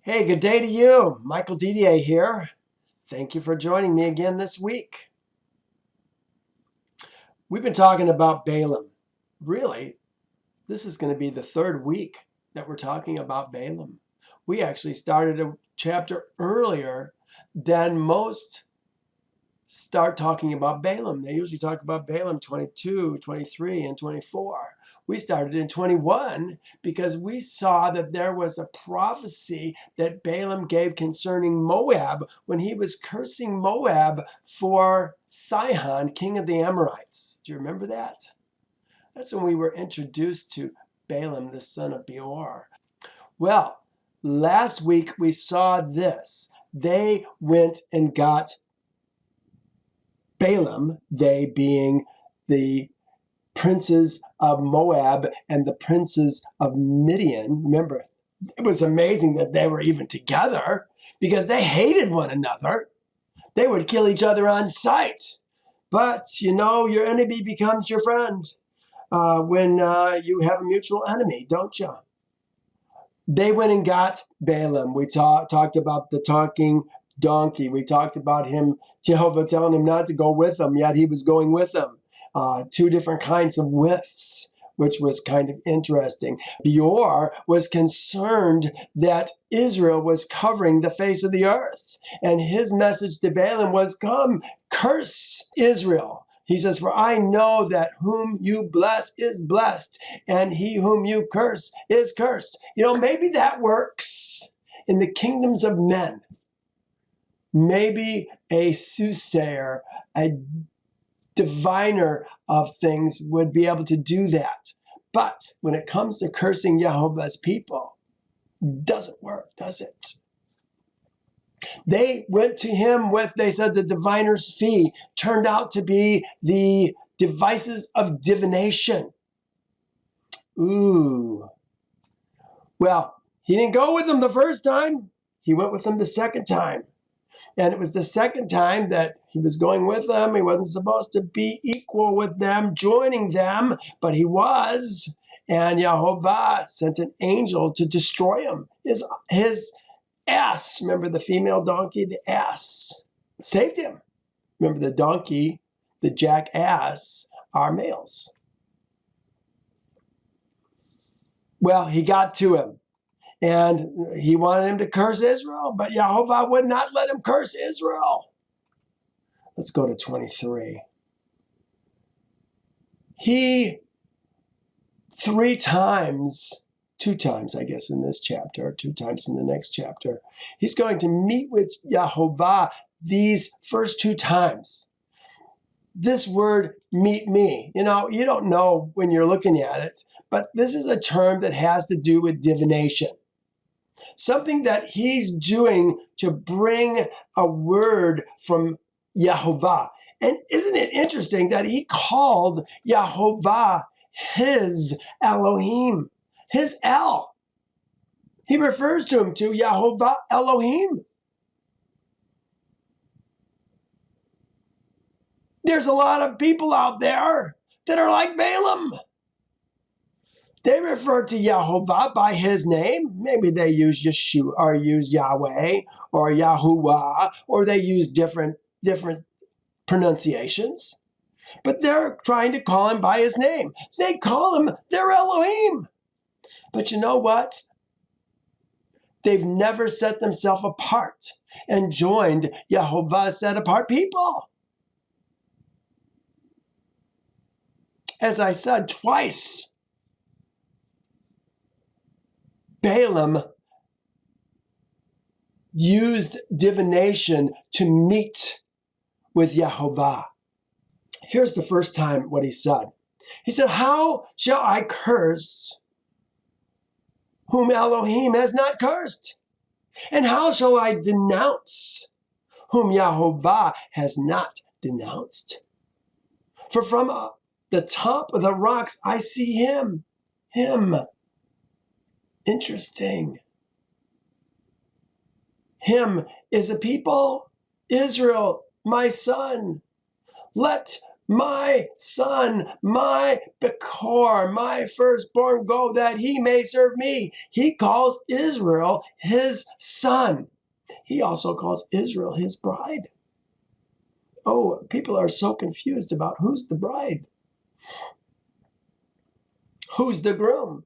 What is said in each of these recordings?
Hey, good day to you. Michael Didier here. Thank you for joining me again this week. We've been talking about Balum. Really, this is going to be the third week that we're talking about Balum. We actually started a chapter earlier than most start talking about Balum. They usually talk about Balum 22, 23, and 24. We started in 21 because we saw that there was a prophecy that Balum gave concerning Moab when he was cursing Moab for Sihon, king of the Amorites. Do you remember that? That's when we were introduced to Balum, the son of Peor. Well, last week we saw this. They went and got Balum, they being the princes of Moab and the princes of Midian. Remember, it was amazing that they were even together because they hated one another. They would kill each other on sight. But, you know, your enemy becomes your friend when you have a mutual enemy, don't you? They went and got Balum. We talked about the talking donkey. We talked about him, Jehovah telling him not to go with them, yet he was going with them. Two different kinds of withs, which was kind of interesting. Peor was concerned that Israel was covering the face of the earth. And his message to Balaam was, come, curse Israel. He says, for I know that whom you bless is blessed, and he whom you curse is cursed. You know, maybe that works in the kingdoms of men. Maybe a soothsayer, a diviner of things would be able to do that. But when it comes to cursing Jehovah's people, doesn't work, does it? They went to him with, they said, the diviner's fee. Turned out to be the devices of divination. Ooh. Well, he didn't go with them the first time. He went with them the second time. And it was the second time that he was going with them. He wasn't supposed to be equal with them, joining them, but he was. And Jehovah sent an angel to destroy him. His ass, remember the female donkey, the ass, saved him. Remember the donkey, the jackass, are males. Well, he got to him. And he wanted him to curse Israel, but Jehovah would not let him curse Israel. Let's go to 23. He two times, I guess, in this chapter, 2 times in the next chapter, he's going to meet with Jehovah these first 2 times. This word, meet me, you know, you don't know when you're looking at it, but this is a term that has to do with divination. Something that he's doing to bring a word from Jehovah. And isn't it interesting that he called Jehovah his Elohim, his El. He refers to him to Jehovah Elohim. There's a lot of people out there that are like Balaam. They refer to Jehovah by his name. Maybe they use Yeshua or use Yahweh or Yahuwah, or they use different pronunciations. But they're trying to call him by his name. They call him their Elohim. But you know what? They've never set themselves apart and joined Jehovah's set apart people. As I said twice, Balaam used divination to meet with Jehovah. Here's the first time what he said. He said, how shall I curse whom Elohim has not cursed? And how shall I denounce whom Jehovah has not denounced? For from the top of the rocks I see him. Interesting. Him is a people, Israel, my son. Let my son, my Peor, my firstborn, go that he may serve me. He calls Israel his son. He also calls Israel his bride. Oh, people are so confused about who's the bride. Who's the groom?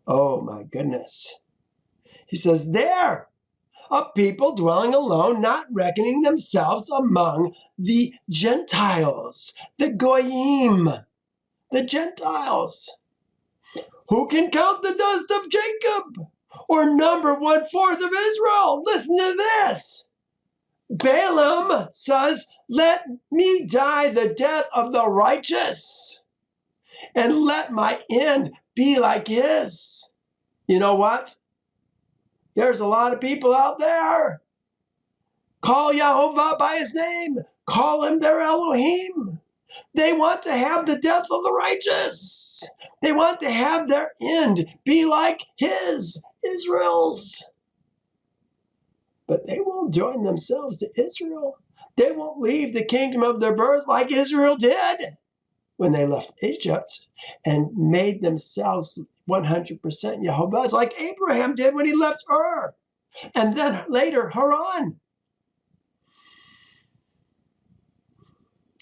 Oh my goodness. He says, there, a people dwelling alone, not reckoning themselves among the Gentiles, the Goyim, the Gentiles. Who can count the dust of Jacob or number 1/4 of Israel? Listen to this. Balum says, let me die the death of the righteous and let my end be like his. You know what? There's a lot of people out there. Call Yahovah by his name. Call him their Elohim. They want to have the death of the righteous. They want to have their end be like his, Israel's. But they won't join themselves to Israel. They won't leave the kingdom of their birth like Israel did when they left Egypt and made themselves 100% Yahovah's, like Abraham did when he left Ur, and then later Haran.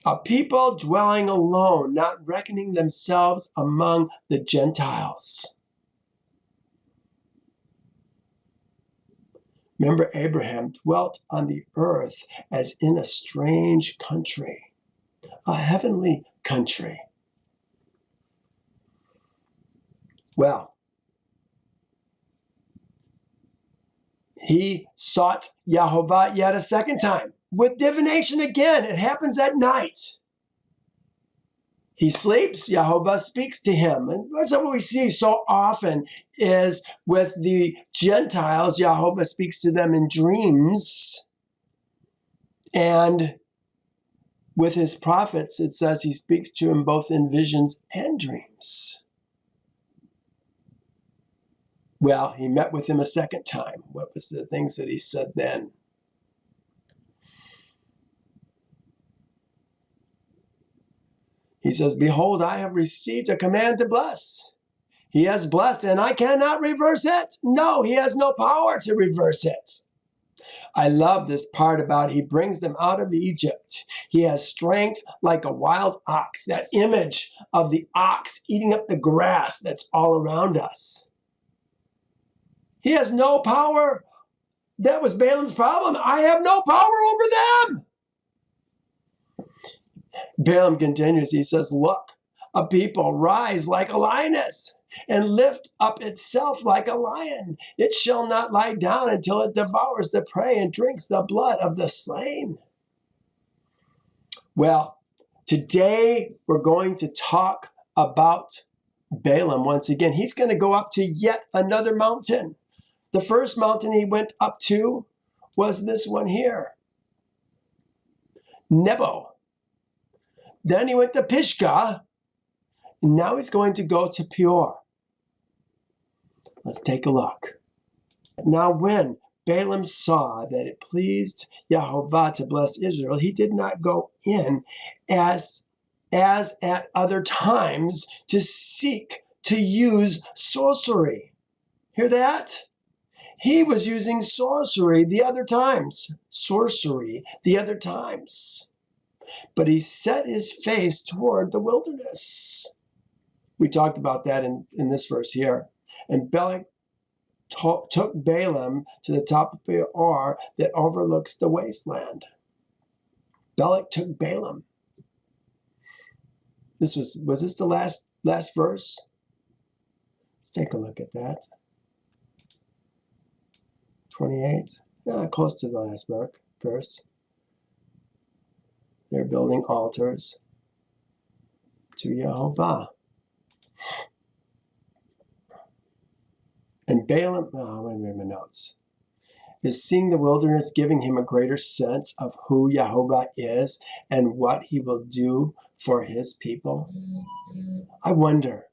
A people dwelling alone, not reckoning themselves among the Gentiles. Remember, Abraham dwelt on the earth as in a strange country, a heavenly country. Well, he sought Yahovah yet a second time with divination again. It happens at night. He sleeps, Yahovah speaks to him. And that's what we see so often is with the Gentiles, Yahovah speaks to them in dreams. And with his prophets, it says he speaks to him both in visions and dreams. Well, he met with him a second time. What was the things that he said then? He says, behold, I have received a command to bless. He has blessed, and I cannot reverse it. No, he has no power to reverse it. I love this part about he brings them out of Egypt. He has strength like a wild ox, that image of the ox eating up the grass that's all around us. He has no power. That was Balaam's problem. I have no power over them. Balaam continues, he says, look, a people rise like a lioness and lift up itself like a lion. It shall not lie down until it devours the prey and drinks the blood of the slain. Well, today we're going to talk about Balaam once again. He's going to go up to yet another mountain. The first mountain he went up to was this one here, Nebo. Then he went to Pisgah, and now he's going to go to Peor. Let's take a look. Now when Balaam saw that it pleased Yahovah to bless Israel, he did not go in as at other times to seek to use sorcery. Hear that? He was using sorcery the other times. But he set his face toward the wilderness. We talked about that in this verse here. And Balak took Balaam to the top of Peor that overlooks the wasteland. Balak took Balaam. Was this the last verse? Let's take a look at that. 28, close to the last verse. They're building altars to Yahovah. And Balaam, wait a minute, notes. Is seeing the wilderness giving him a greater sense of who Yahovah is and what he will do for his people? I wonder.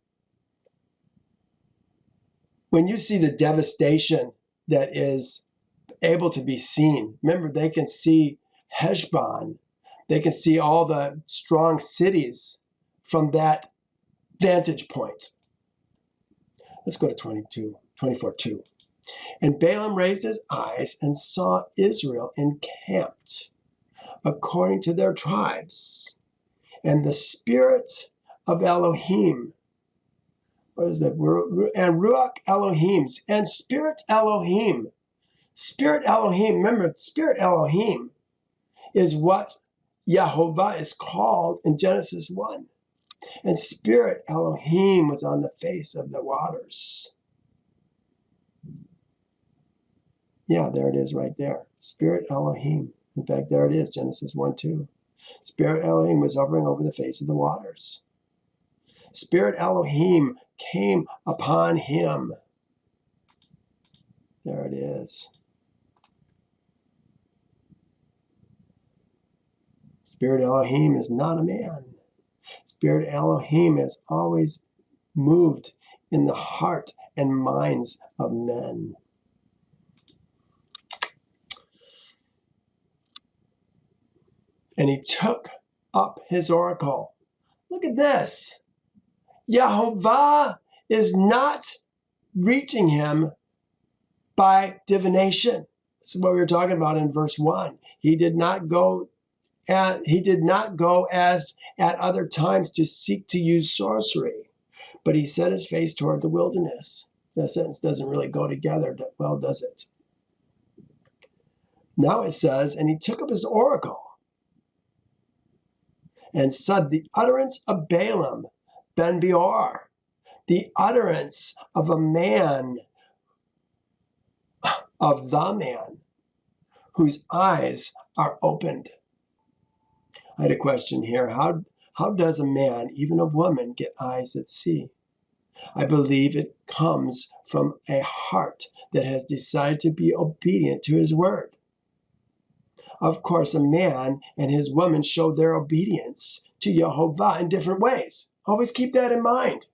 When you see the devastation that is able to be seen, remember they can see Heshbon, They can see all the strong cities from that vantage point. Let's go to 24:2. And Balaam raised his eyes and saw Israel encamped according to their tribes. And the spirit of Elohim, what is that? And Ruach Elohims, and Spirit Elohim. Spirit Elohim, remember, Spirit Elohim is what Yehovah is called in Genesis 1. And Spirit Elohim was on the face of the waters. Yeah, there it is right there. Spirit Elohim. In fact, there it is, Genesis 1:2. Spirit Elohim was hovering over the face of the waters. Spirit Elohim came upon him. There it is. Spirit Elohim is not a man. Spirit Elohim has always moved in the heart and minds of men. And he took up his oracle. Look at this. Yehovah is not reaching him by divination. This is what we were talking about in verse 1. He did not go as at other times to seek to use sorcery, but he set his face toward the wilderness. That sentence doesn't really go together well, does it? Now it says, and he took up his oracle and said the utterance of Balum ben Peor, the utterance of a man, of the man, whose eyes are opened. I had a question here. How does a man, even a woman, get eyes that see? I believe it comes from a heart that has decided to be obedient to his word. Of course, a man and his woman show their obedience to Yehovah in different ways. Always keep that in mind.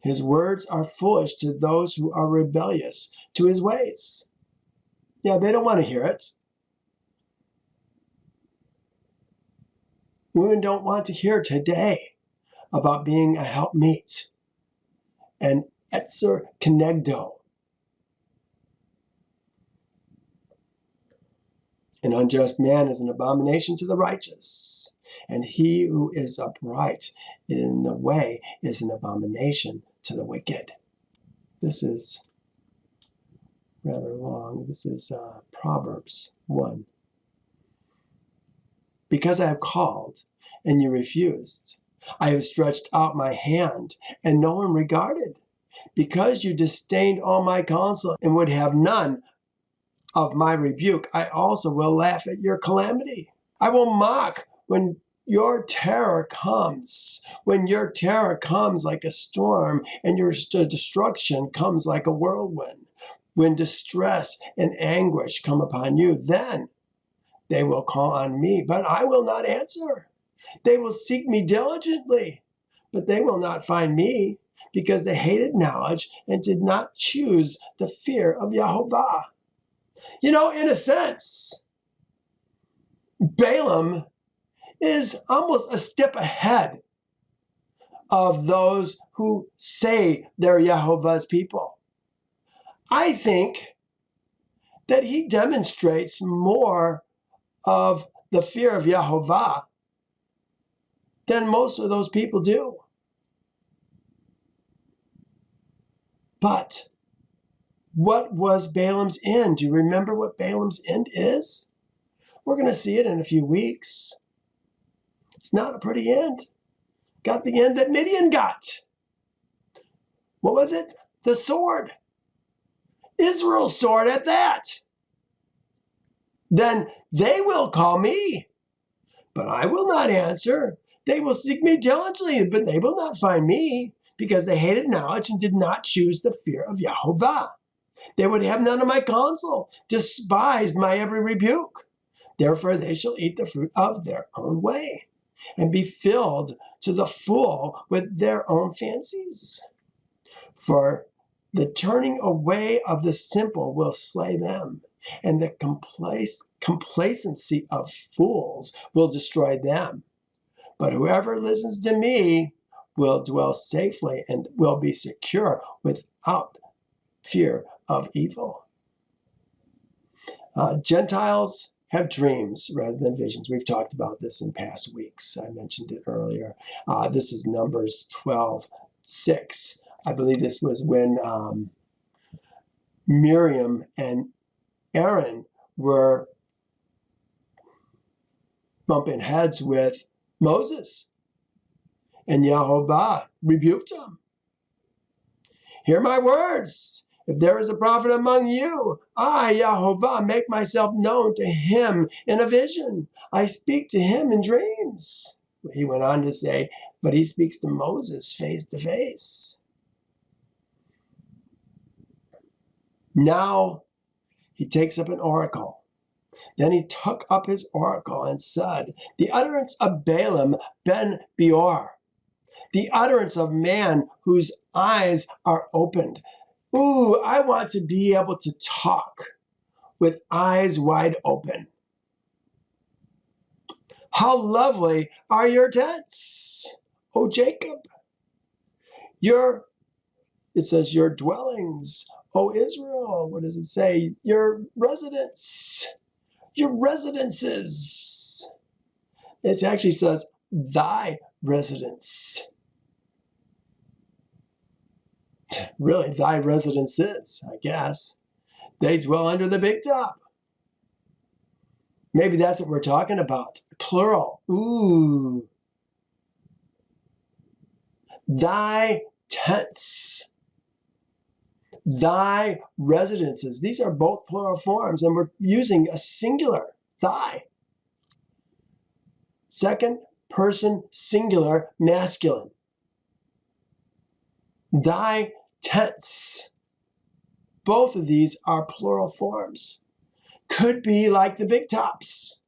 His words are foolish to those who are rebellious to his ways. Yeah, they don't want to hear it. Women don't want to hear today about being a helpmeet and etzer kenegdo. An unjust man is an abomination to the righteous, and he who is upright in the way is an abomination to the wicked. This is rather long. This is Proverbs 1. Because I have called, and you refused. I have stretched out my hand, and no one regarded. Because you disdained all my counsel and would have none of my rebuke, I also will laugh at your calamity. I will mock when your terror comes. When your terror comes like a storm, and your destruction comes like a whirlwind. When distress and anguish come upon you, then they will call on me, but I will not answer. They will seek me diligently, but they will not find me, because they hated knowledge and did not choose the fear of Yehovah. You know, in a sense, Balaam is almost a step ahead of those who say they're Yehovah's people. I think that he demonstrates more of the fear of Yehovah than most of those people do. But what was Balaam's end? Do you remember what Balaam's end is? We're going to see it in a few weeks. It's not a pretty end. Got the end that Midian got. What was it? The sword. Israel's sword at that. Then they will call me, but I will not answer. They will seek me diligently, but they will not find me, because they hated knowledge and did not choose the fear of Yehovah. They would have none of my counsel, despised my every rebuke. Therefore they shall eat the fruit of their own way, and be filled to the full with their own fancies. For the turning away of the simple will slay them, and the complacency of fools will destroy them. But whoever listens to me will dwell safely and will be secure without fear of evil. Gentiles have dreams rather than visions. We've talked about this in past weeks. I mentioned it earlier. This is Numbers 12:6. I believe this was when Miriam and Aaron were bumping heads with Moses, and Jehovah rebuked them. Hear my words. If there is a prophet among you, I, Jehovah, make myself known to him in a vision. I speak to him in dreams. He went on to say, but he speaks to Moses face to face. Now he takes up an oracle. Then he took up his oracle and said, the utterance of Balum ben Peor, the utterance of man whose eyes are opened. Ooh, I want to be able to talk with eyes wide open. How lovely are your tents, O Jacob. It says your dwellings, O Israel. What does it say? Your residence, your residences. It actually says thy residence. Really, thy residences, I guess. They dwell under the big top. Maybe that's what we're talking about. Plural. Ooh. Thy tents. Thy residences. These are both plural forms, and we're using a singular, thy. Second person singular masculine. Thy tents. Both of these are plural forms. Could be like the big tops.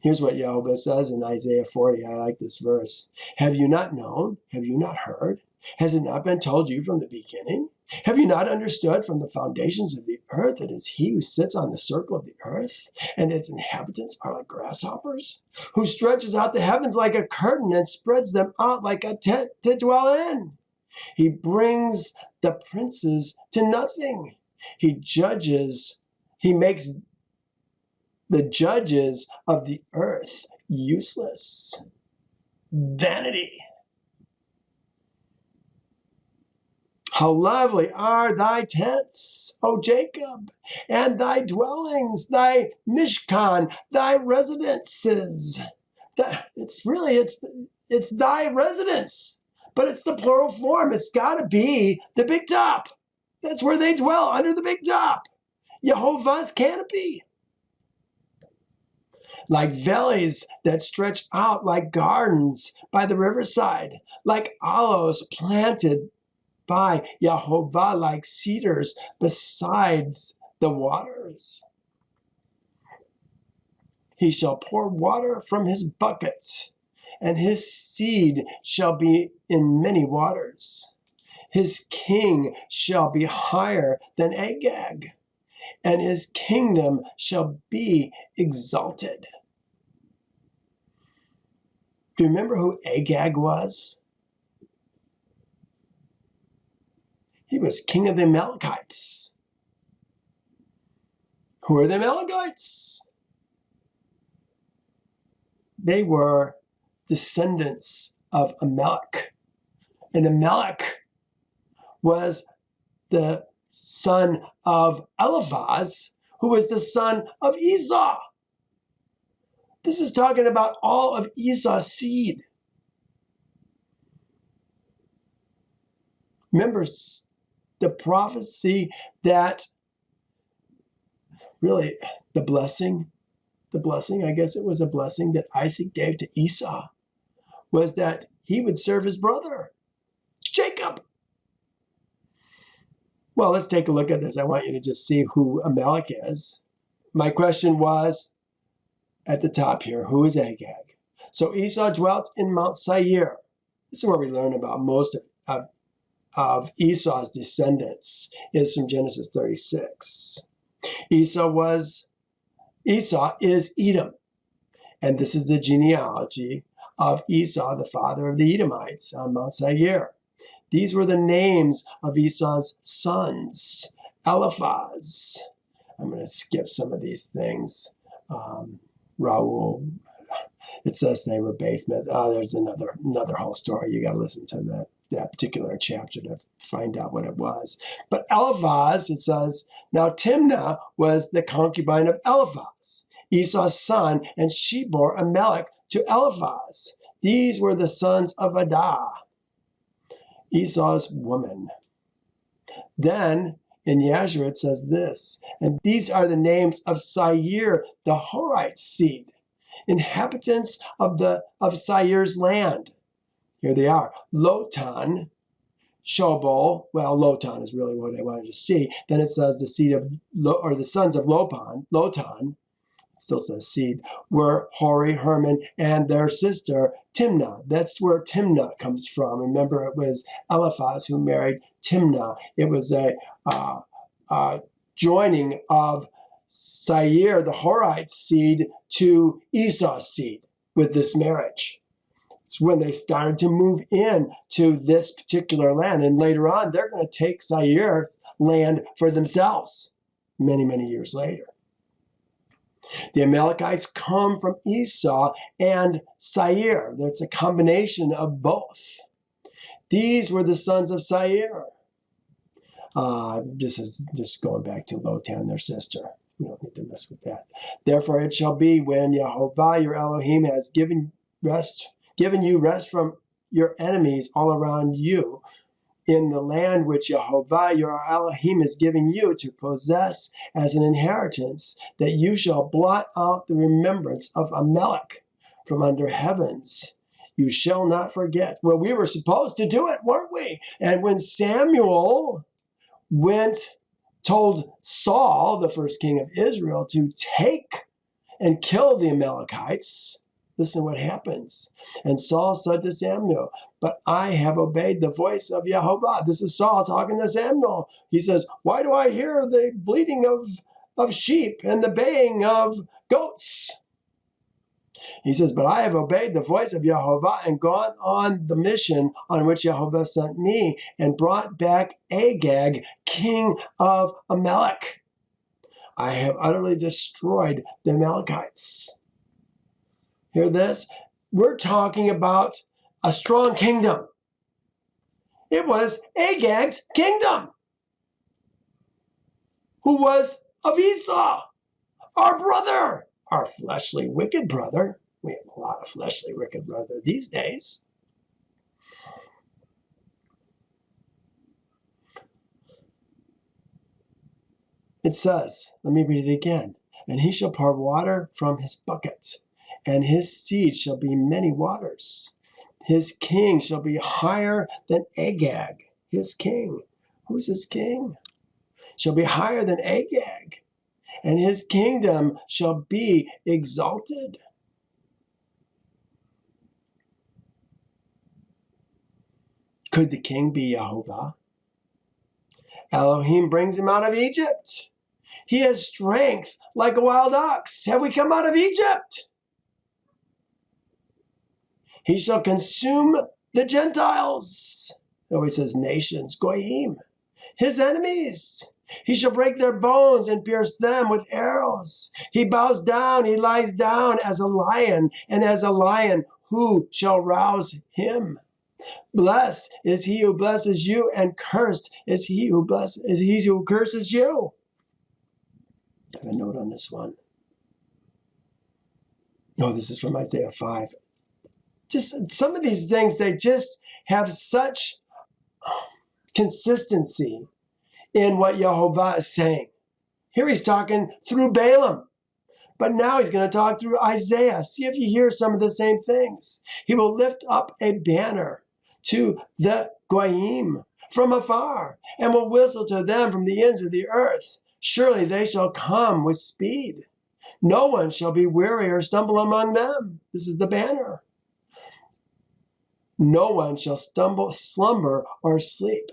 Here's what Jehovah says in Isaiah 40. I like this verse. Have you not known? Have you not heard? Has it not been told you from the beginning? Have you not understood from the foundations of the earth that it is he who sits on the circle of the earth, and its inhabitants are like grasshoppers, who stretches out the heavens like a curtain and spreads them out like a tent to dwell in? He brings the princes to nothing. He makes the judges of the earth useless. Vanity. How lovely are thy tents, O Jacob, and thy dwellings, thy mishkan, thy residences. It's thy residence, but it's the plural form. It's got to be the big top. That's where they dwell, under the big top. Jehovah's canopy. Like valleys that stretch out like gardens by the riverside, like aloes planted by Jehovah, like cedars besides the waters. He shall pour water from his bucket, and his seed shall be in many waters. His king shall be higher than Agag, and his kingdom shall be exalted. Do you remember who Agag was? He was king of the Amalekites. Who are the Amalekites? They were descendants of Amalek. And Amalek was the son of Eliphaz, who was the son of Esau. This is talking about all of Esau's seed. Remember the prophecy that really the blessing, I guess it was a blessing that Isaac gave to Esau, was that he would serve his brother, Jacob. Well, let's take a look at this. I want you to just see who Amalek is. My question was at the top here, who is Agag? So Esau dwelt in Mount Seir. This is where we learn about most of of Esau's descendants is from Genesis 36. Esau is Edom. And this is the genealogy of Esau, the father of the Edomites on Mount Seir. These were the names of Esau's sons. Eliphaz. I'm going to skip some of these things. Raul. It says they were basement. Oh, there's another whole story. You got to listen to that particular chapter to find out what it was. But Eliphaz, it says, now Timnah was the concubine of Eliphaz, Esau's son, and she bore Amalek to Eliphaz. These were the sons of Adah, Esau's woman. Then in Yashar it says this, and these are the names of Seir, the Horite seed, inhabitants of Seir's land. Here they are: Lotan, Shobal. Well, Lotan is really what I wanted to see. Then it says the seed of, or the sons of Lotan, it still says seed, were Hori, Herman, and their sister Timnah. That's where Timnah comes from. Remember, it was Eliphaz who married Timnah. It was a joining of Seir, the Horite seed, to Esau's seed with this marriage. It's when they started to move in to this particular land. And later on, they're going to take Seir's land for themselves many, many years later. The Amalekites come from Esau and Seir. That's a combination of both. These were the sons of Seir. This is just going back to Lotan, their sister. We don't need to mess with that. Therefore it shall be when Jehovah your Elohim has given you rest from your enemies all around you, in the land which Jehovah your Elohim is giving you to possess as an inheritance, that you shall blot out the remembrance of Amalek from under heavens. You shall not forget. Well, we were supposed to do it, weren't we? And when Samuel told Saul, the first king of Israel, to take and kill the Amalekites, listen what happens. And Saul said to Samuel, but I have obeyed the voice of Jehovah. This is Saul talking to Samuel. He says, why do I hear the bleating of sheep and the baying of goats? He says, but I have obeyed the voice of Jehovah and gone on the mission on which Jehovah sent me and brought back Agag, king of Amalek. I have utterly destroyed the Amalekites. Hear this? We're talking about a strong kingdom. It was Agag's kingdom, who was of Esau, our brother, our fleshly wicked brother. We have a lot of fleshly wicked brother these days. It says, let me read it again. And he shall pour water from his bucket, and his seed shall be many waters. His king shall be higher than Agag. His king. Who's his king? Shall be higher than Agag, and his kingdom shall be exalted. Could the king be Jehovah? Elohim brings him out of Egypt. He has strength like a wild ox. Have we come out of Egypt? He shall consume the Gentiles. It always says nations, goyim, his enemies. He shall break their bones and pierce them with arrows. He bows down, he lies down as a lion, and as a lion, who shall rouse him? Blessed is he who blesses you, and cursed is he who curses you. I have a note on this one. No, this is from Isaiah 5. Just some of these things, they just have such consistency in what Jehovah is saying. Here he's talking through Balum, but now he's going to talk through Isaiah. See if you hear some of the same things. He will lift up a banner to the Goyim from afar, and will whistle to them from the ends of the earth. Surely they shall come with speed. No one shall be weary or stumble among them. This is the banner. No one shall slumber or sleep.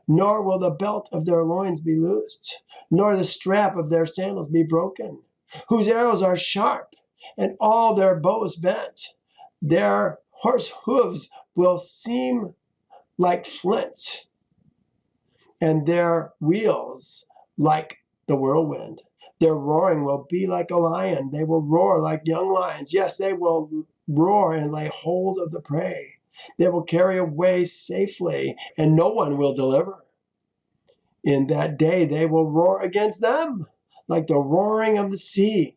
nor will the belt of their loins be loosed, nor the strap of their sandals be broken, whose arrows are sharp, and all their bows bent. Their horse hooves will seem like flint, and their wheels like the whirlwind. Their roaring will be like a lion. They will roar like young lions. Yes, they will roar and lay hold of the prey. They will carry away safely, and no one will deliver. In that day they will roar against them like the roaring of the sea.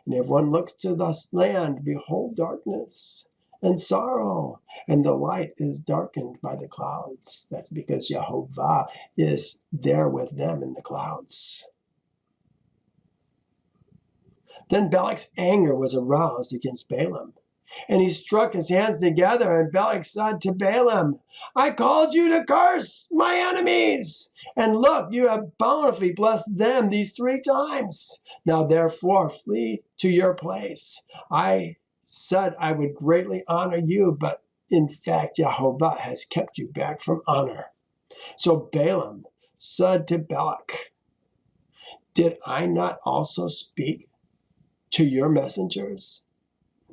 And if one looks to the land, behold darkness and sorrow, and the light is darkened by the clouds. That's because Jehovah is there with them in the clouds. Then Balak's anger was aroused against Balaam, and he struck his hands together, and Balak said to Balaam, I called you to curse my enemies, and look, you have bountifully blessed them these 3 times. Now therefore flee to your place. I said I would greatly honor you, but in fact Jehovah has kept you back from honor. So Balaam said to Balak, did I not also speak to your messengers,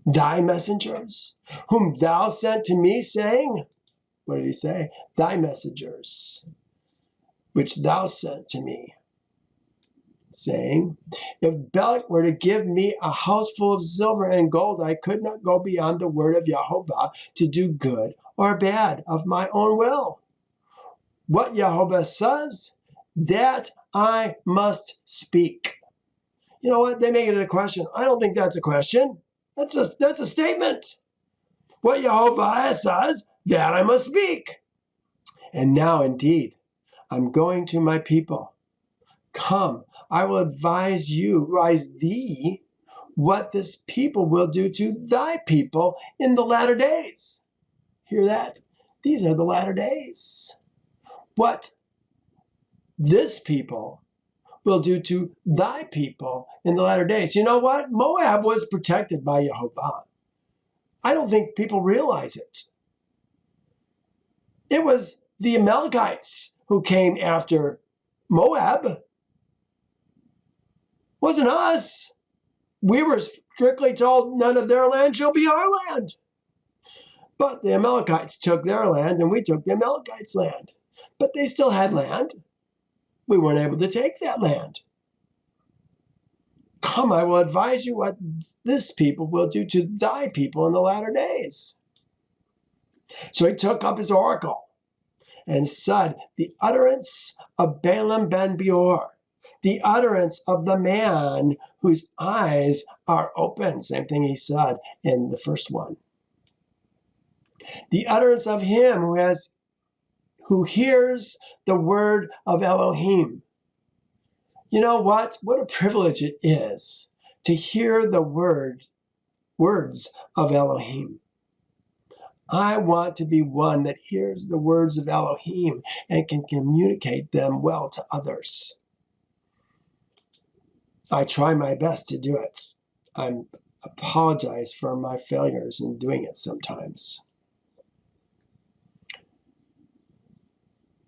thy messengers, whom thou sent to me, saying, what did he say? Thy messengers, which thou sent to me, saying, if Balak were to give me a house full of silver and gold, I could not go beyond the word of Jehovah to do good or bad of my own will. What Jehovah says, that I must speak. You know what? They make it a question. I don't think that's a question. That's a statement. What Jehovah says, that I must speak. And now indeed, I'm going to my people. Come, I will advise thee, what this people will do to thy people in the latter days. Hear that? These are the latter days. What this people will do to thy people in the latter days. You know what? Moab was protected by Jehovah. I don't think people realize it. It was the Amalekites who came after Moab. It wasn't us. We were strictly told none of their land shall be our land. But the Amalekites took their land and we took the Amalekites' land. But they still had land. We weren't able to take that land. Come, I will advise you what this people will do to thy people in the latter days. So he took up his oracle and said, the utterance of Balum ben Peor, the utterance of the man whose eyes are open. Same thing he said in the first one. The utterance of him who hears the word of Elohim. You know what? What a privilege it is to hear the words of Elohim. I want to be one that hears the words of Elohim and can communicate them well to others. I try my best to do it. I apologize for my failures in doing it sometimes.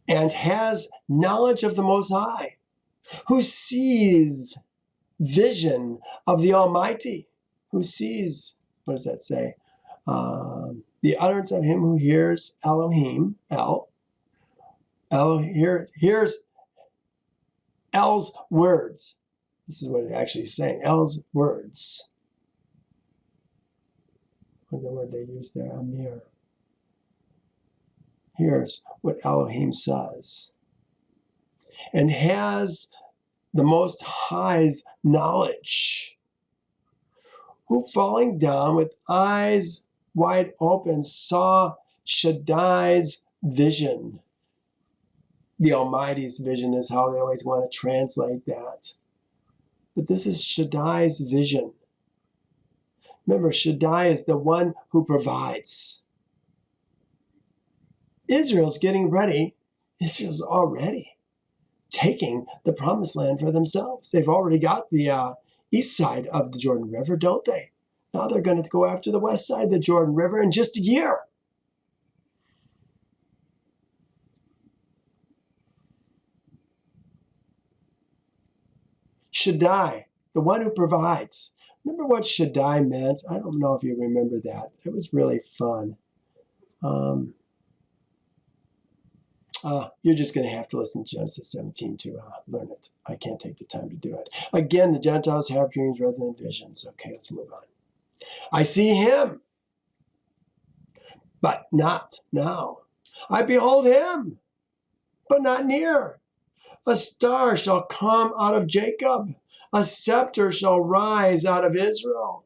And has knowledge of the Most High, who sees vision of the Almighty, who sees, what does that say? The utterance of him who hears Elohim, hears El's words. This is what it actually is saying, El's words. What the word they use there, Amir. Here's what Elohim says. And has the Most High's knowledge, who falling down with eyes wide open saw Shaddai's vision. The Almighty's vision is how they always want to translate that. But this is Shaddai's vision. Remember, Shaddai is the one who provides. Israel's getting ready. Israel's already taking the promised land for themselves. They've already got the east side of the Jordan River, don't they? Now they're going to go after the west side of the Jordan River in just a year. Shaddai, the one who provides. Remember what Shaddai meant? I don't know if you remember that. It was really fun. You're just going to have to listen to Genesis 17 to learn it. I can't take the time to do it. Again, the Gentiles have dreams rather than visions. Okay, let's move on. I see him, but not now. I behold him, but not near. A star shall come out of Jacob. A scepter shall rise out of Israel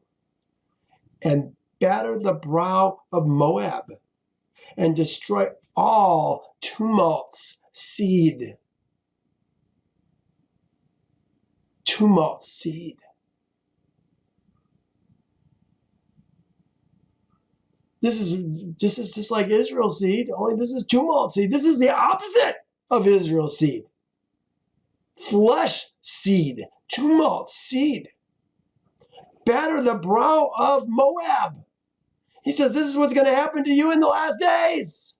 and batter the brow of Moab and destroy all tumult's seed. Tumult's seed. This is just like Israel's seed, only this is tumult seed. This is the opposite of Israel's seed. Flesh seed, tumult seed. Batter the brow of Moab. He says this is what's going to happen to you in the last days.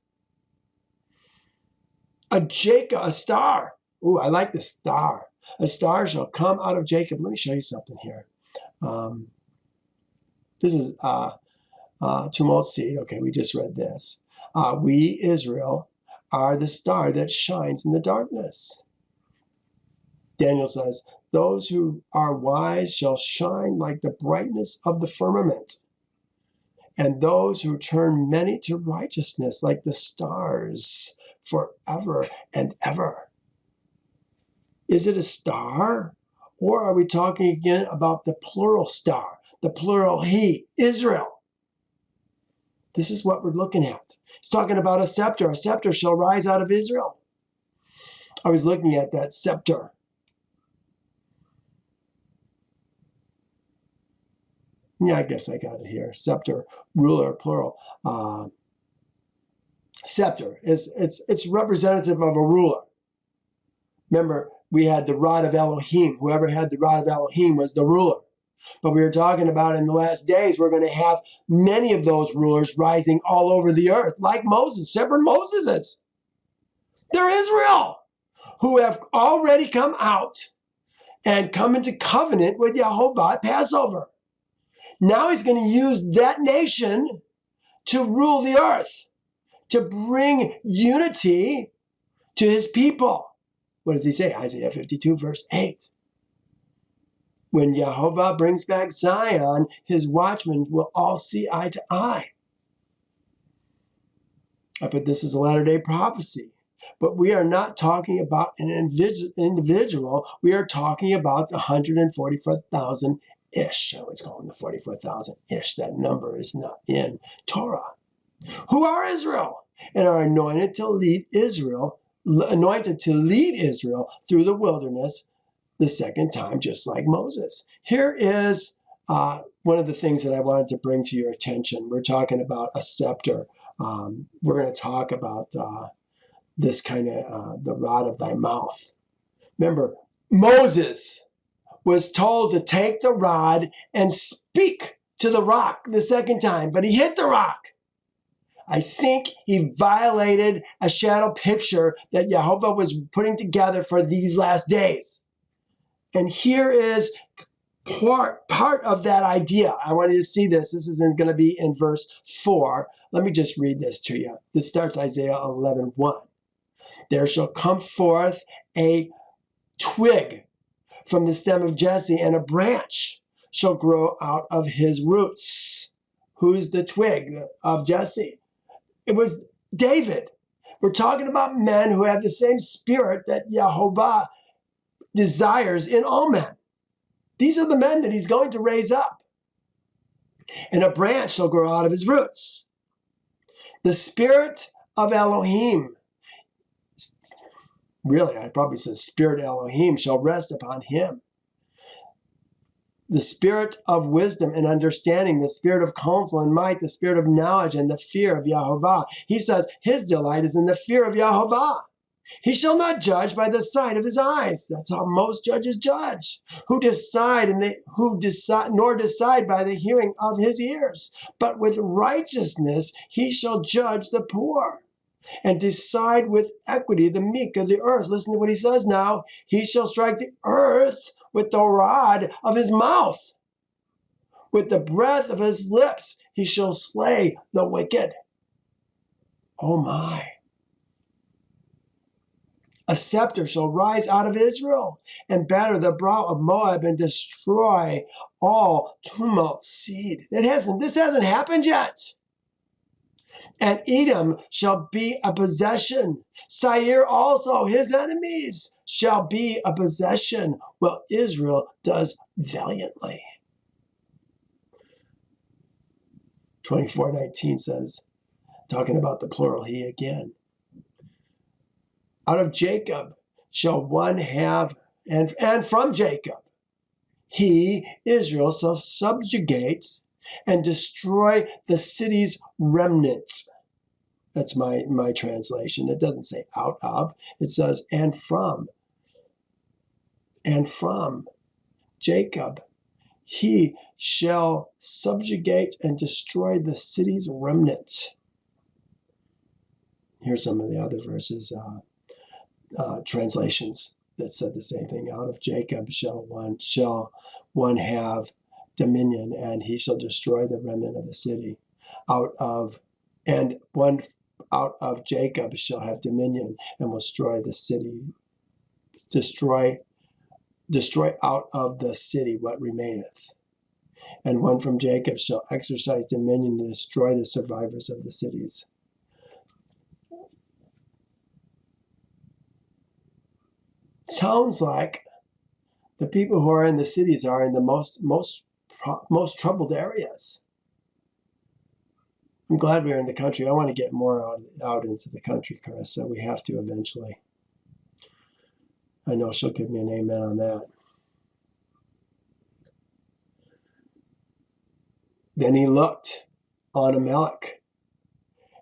A star. Ooh, I like the star. A star shall come out of Jacob. Let me show you something here. This is tumult seed. Okay, we just read this. We, Israel, are the star that shines in the darkness. Daniel says, those who are wise shall shine like the brightness of the firmament, and those who turn many to righteousness like the stars forever and ever. Is it a star? Or are we talking again about the plural star, the plural he, Israel? This is what we're looking at. It's talking about a scepter. A scepter shall rise out of Israel. I was looking at that scepter. Yeah, I guess I got it here. Scepter, ruler, plural. Scepter it's representative of a ruler. Remember, we had the rod of Elohim. Whoever had the rod of Elohim was the ruler. But we were talking about in the last days, we're going to have many of those rulers rising all over the earth, like Moses, separate Moseses. They're Israel, who have already come out and come into covenant with Yehovah at Passover. Now he's going to use that nation to rule the earth, to bring unity to his people. What does he say? Isaiah 52, verse 8. When Yehovah brings back Zion, his watchmen will all see eye to eye. I put this as a latter-day prophecy. But we are not talking about an individual. We are talking about the 144,000-ish. I always call them the 44,000-ish. That number is not in Torah. Who are Israel and are anointed to lead Israel through the wilderness the second time, just like Moses. Here is one of the things that I wanted to bring to your attention. We're talking about a scepter. We're going to talk about this kind of the rod of thy mouth. Remember, Moses was told to take the rod and speak to the rock the second time, but he hit the rock. I think he violated a shadow picture that Yehovah was putting together for these last days. And here is part of that idea. I want you to see this. This is going to be in verse 4. Let me just read this to you. This starts Isaiah 11:1. There shall come forth a twig from the stem of Jesse, and a branch shall grow out of his roots. Who's the twig of Jesse? It was David. We're talking about men who have the same spirit that Yehovah desires in all men. These are the men that he's going to raise up. And a branch shall grow out of his roots. The spirit of Elohim, really, I probably said spirit Elohim, shall rest upon him. The spirit of wisdom and understanding, the spirit of counsel and might, the spirit of knowledge and the fear of Yehovah. He says his delight is in the fear of Yehovah. He shall not judge by the sight of his eyes. That's how most judges judge. Nor decide by the hearing of his ears. But with righteousness he shall judge the poor. and decide with equity the meek of the earth. Listen to what he says now. He shall strike the earth with the rod of his mouth. With the breath of his lips, he shall slay the wicked. Oh my. A scepter shall rise out of Israel and batter the brow of Moab and destroy all tumult seed. This hasn't happened yet. And Edom shall be a possession. Seir also, his enemies, shall be a possession, while Israel does valiantly. 24:19 says, talking about the plural he again, out of Jacob shall one have, and from Jacob, he, Israel, shall subjugate and destroy the city's remnants. That's my translation. It doesn't say out of. It says, and from Jacob, he shall subjugate and destroy the city's remnants. Here's some of the other verses, translations that said the same thing. Out of Jacob shall one have dominion, and he shall destroy the remnant of the city. Out of Jacob shall have dominion, and will destroy the city. Destroy out of the city what remaineth. And one from Jacob shall exercise dominion to destroy the survivors of the cities. Sounds like the people who are in the cities are in the most troubled areas. I'm glad we're in the country. I want to get more out into the country, Carissa. We have to eventually. I know she'll give me an amen on that. Then he looked on Amalek,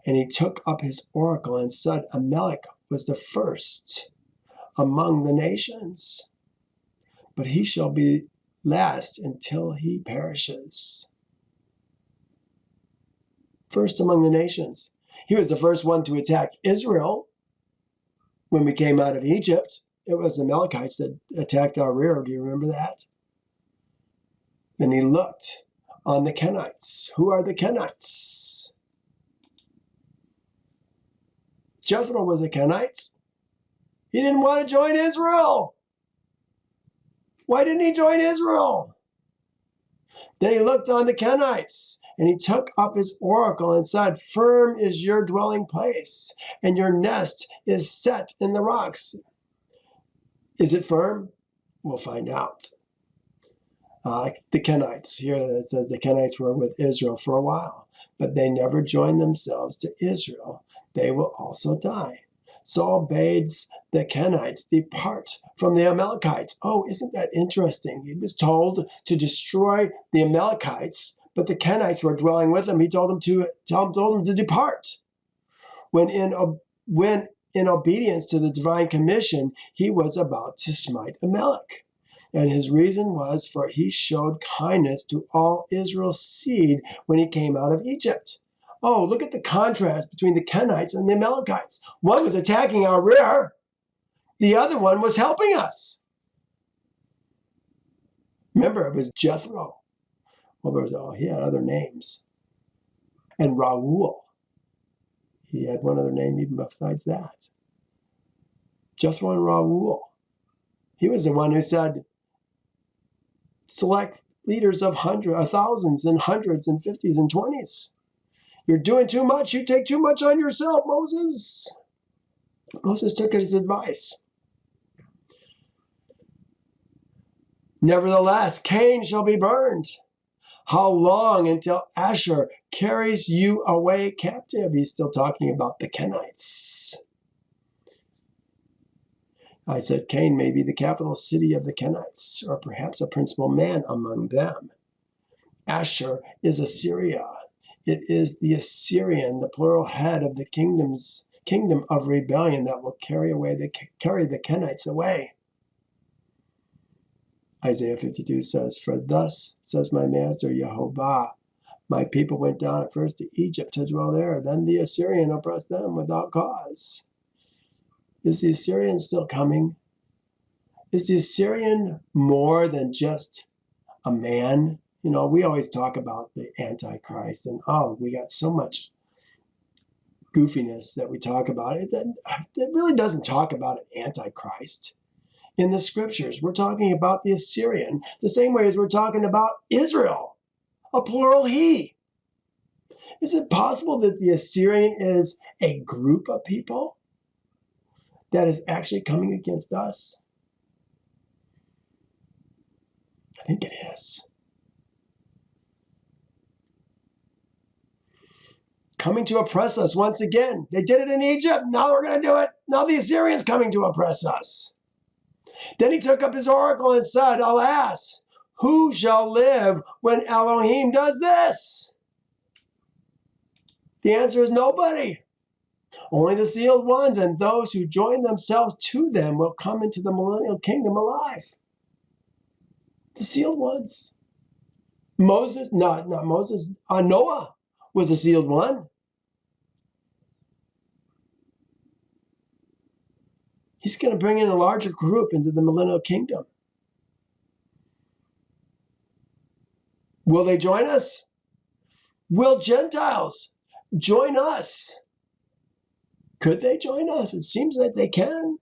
and he took up his oracle and said, Amalek was the first among the nations, but he shall be last until he perishes. First among the nations. He was the first one to attack Israel when we came out of Egypt. It was the Amalekites that attacked our rear. Do you remember that? Then he looked on the Kenites. Who are the Kenites? Jethro was a Kenite. He didn't want to join Israel. Why didn't he join Israel? Then he looked on the Kenites, and he took up his oracle and said, firm is your dwelling place, and your nest is set in the rocks. Is it firm? We'll find out. The Kenites, here it says the Kenites were with Israel for a while, but they never joined themselves to Israel. They will also die. Saul bades the Kenites depart from the Amalekites. Oh, isn't that interesting? He was told to destroy the Amalekites, but the Kenites who were dwelling with him, he told them to depart. When in obedience to the divine commission, he was about to smite Amalek. And his reason was, for he showed kindness to all Israel's seed when he came out of Egypt. Oh, look at the contrast between the Kenites and the Amalekites. One was attacking our rear. The other one was helping us. Remember, it was Jethro. He had other names. And Raul. He had one other name even besides that. Jethro and Raul. He was the one who said, select leaders of thousands and hundreds and fifties and 20s. You're doing too much. You take too much on yourself, Moses. Moses took his advice. Nevertheless, Cain shall be burned. How long until Asher carries you away captive? He's still talking about the Kenites. I said Cain may be the capital city of the Kenites, or perhaps a principal man among them. Asher is Assyria. It is the Assyrian, the plural head of the kingdom of rebellion that will carry the Kenites away. Isaiah 52 says, for thus says my master Jehovah, My people went down at first to Egypt to dwell there. Then the Assyrian oppressed them without cause. Is the Assyrian still coming? Is the Assyrian more than just a man? You know, we always talk about the Antichrist, and we got so much goofiness that we talk about. It really doesn't talk about an Antichrist. In the scriptures, we're talking about the Assyrian, the same way as we're talking about Israel, a plural he. Is it possible that the Assyrian is a group of people that is actually coming against us? I think it is. Coming to oppress us once again. They did it in Egypt. Now we're going to do it. Now the Assyrian's coming to oppress us. Then he took up his oracle and said, alas, who shall live when Elohim does this? The answer is nobody. Only the sealed ones and those who join themselves to them will come into the millennial kingdom alive. The sealed ones. Moses, not Moses, Noah was a sealed one. He's going to bring in a larger group into the millennial kingdom. Will they join us? Will Gentiles join us? Could they join us? It seems that they can.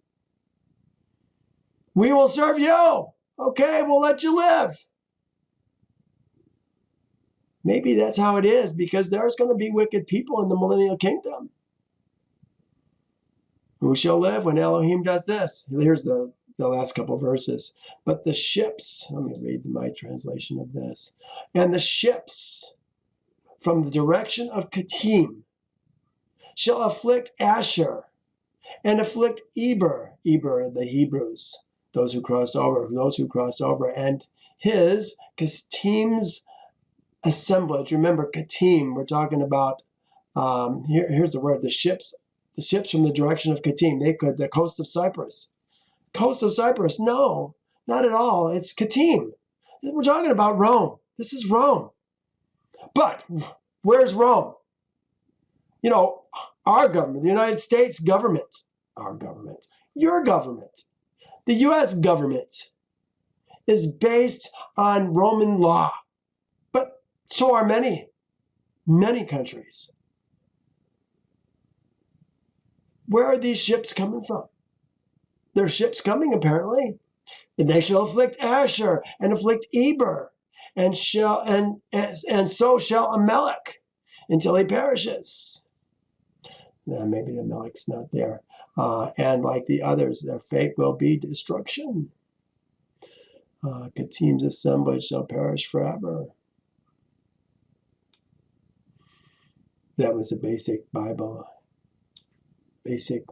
We will serve you. Okay, we'll let you live. Maybe that's how it is, because there's going to be wicked people in the millennial kingdom. Who shall live when Elohim does this? Here's the last couple of verses. But the ships, let me read my translation of this. And the ships from the direction of Kittim shall afflict Asher and afflict Eber, the Hebrews, those who crossed over, and his, Kittim's assemblage. Remember, Kittim, we're talking about, here's the word, the ships from the direction of Kittim. The coast of Cyprus. Coast of Cyprus, no, not at all. It's Kittim. We're talking about Rome. This is Rome. But where's Rome? You know, our government, the United States government, our government, your government, the U.S. government is based on Roman law. But so are many countries. Where are these ships coming from? There are ships coming, apparently. And they shall afflict Asher and afflict Eber, and so shall Amalek until he perishes. Now, maybe Amalek's not there. And like the others, their fate will be destruction. Kittim's assemblage shall perish forever. That was a basic Bible. Basic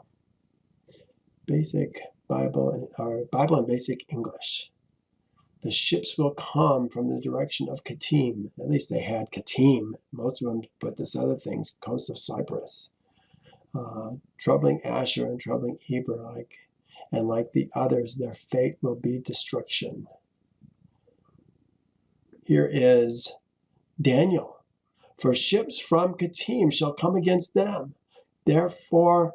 Bible, or Bible in basic English. The ships will come from the direction of Kittim. At least they had Kittim. Most of them put this other thing, coast of Cyprus. Troubling Asher and troubling Eber, like the others, their fate will be destruction. Here is Daniel. For ships from Kittim shall come against them. Therefore,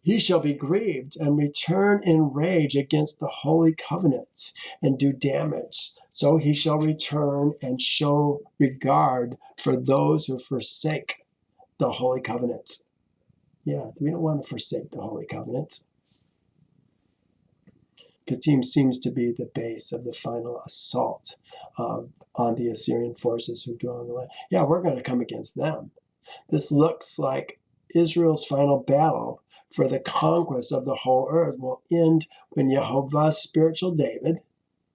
he shall be grieved and return in rage against the holy covenant and do damage. So he shall return and show regard for those who forsake the holy covenant. Yeah, we don't want to forsake the holy covenant. Kittim seems to be the base of the final assault on the Assyrian forces who dwell in the land. Yeah, we're going to come against them. This looks like Israel's final battle for the conquest of the whole earth will end when Jehovah's spiritual David,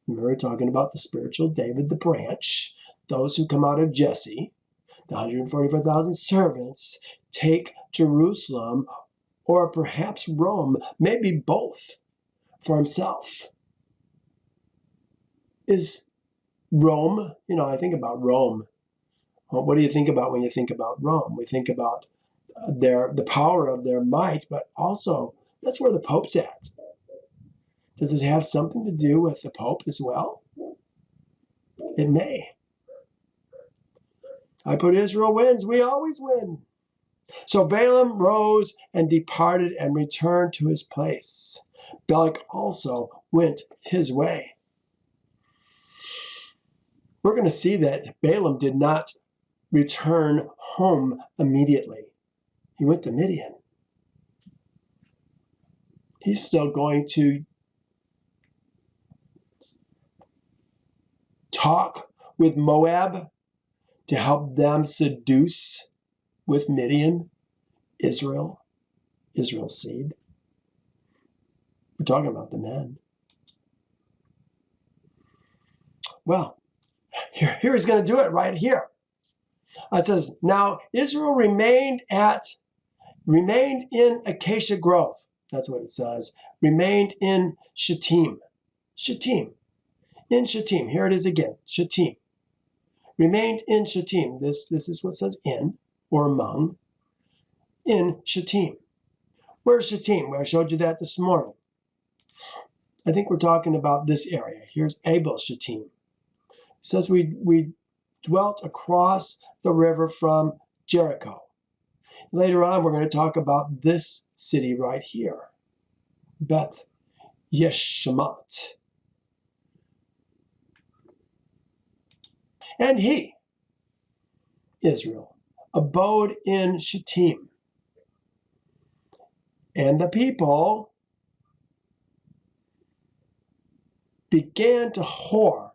remember we're talking about the spiritual David, the branch, those who come out of Jesse, the 144,000 servants, take Jerusalem, or perhaps Rome, maybe both, for himself. Is Rome, I think about Rome. Well, what do you think about when you think about Rome? We think about the power of their might, but also that's where the Pope's at. Does it have something to do with the Pope as well? It may. I put Israel wins. We always win. So Balaam rose and departed and returned to his place. Balak also went his way. We're going to see that Balaam did not return home immediately. He went to Midian. He's still going to talk with Moab to help them seduce with Midian, Israel's seed. We're talking about the men. Well, here he's going to do it right here. It says, now Israel remained in Acacia Grove. That's what it says. Remained in Shittim. Shittim. In Shittim. Here it is again. Shittim. Remained in Shittim. This is what says in or among. In Shittim. Where's Shittim? Well, I showed you that this morning. I think we're talking about this area. Here's Abel Shittim. It says we dwelt across the river from Jericho. Later on, we're going to talk about this city right here, Beth Yeshemot. And he, Israel, abode in Shittim. And the people began to whore.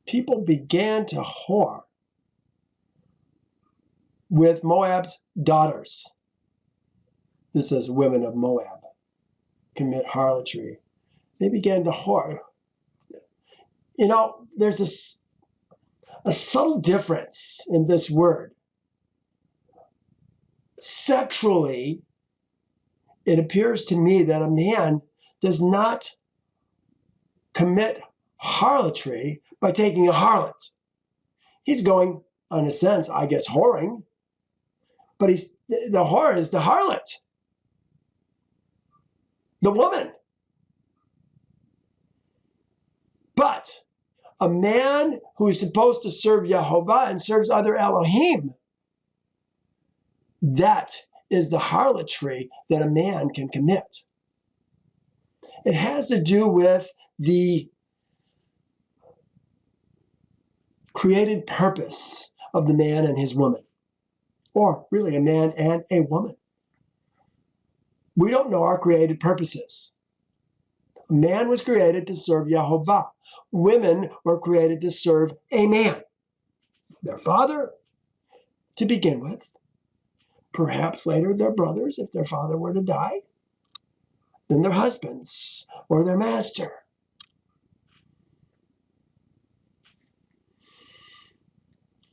People began to whore with Moab's daughters. This says women of Moab commit harlotry. They began to whore. You know, there's a subtle difference in this word. Sexually, it appears to me that a man does not commit harlotry by taking a harlot. He's going, in a sense, I guess, whoring, but the whore is the harlot, the woman. But a man who is supposed to serve Yehovah and serves other Elohim, that is the harlotry that a man can commit. It has to do with the created purpose of the man and his woman, or really a man and a woman. We don't know our created purposes. Man was created to serve Yehovah. Women were created to serve a man, their father to begin with, perhaps later their brothers if their father were to die, then their husbands or their master.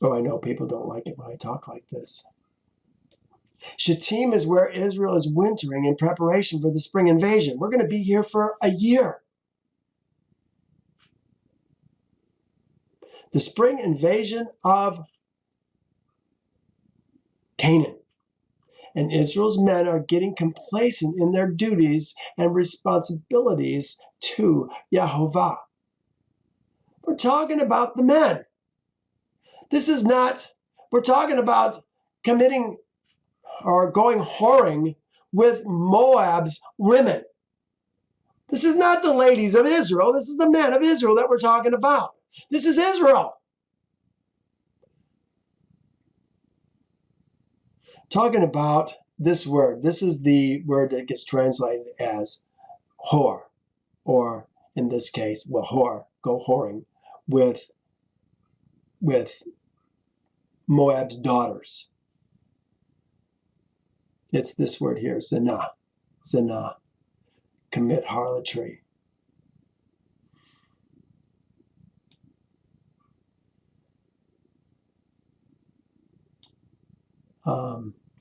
Oh, I know people don't like it when I talk like this. Shittim is where Israel is wintering in preparation for the spring invasion. We're going to be here for a year. The spring invasion of Canaan. And Israel's men are getting complacent in their duties and responsibilities to Yehovah. We're talking about the men. This is not, we're talking about committing or going whoring with Moab's women. This is not the ladies of Israel. This is the men of Israel that we're talking about. This is Israel. Talking about this word. This is the word that gets translated as whore, or in this case, well, whore, go whoring with Moab's daughters. It's this word here, zina, zina, commit harlotry.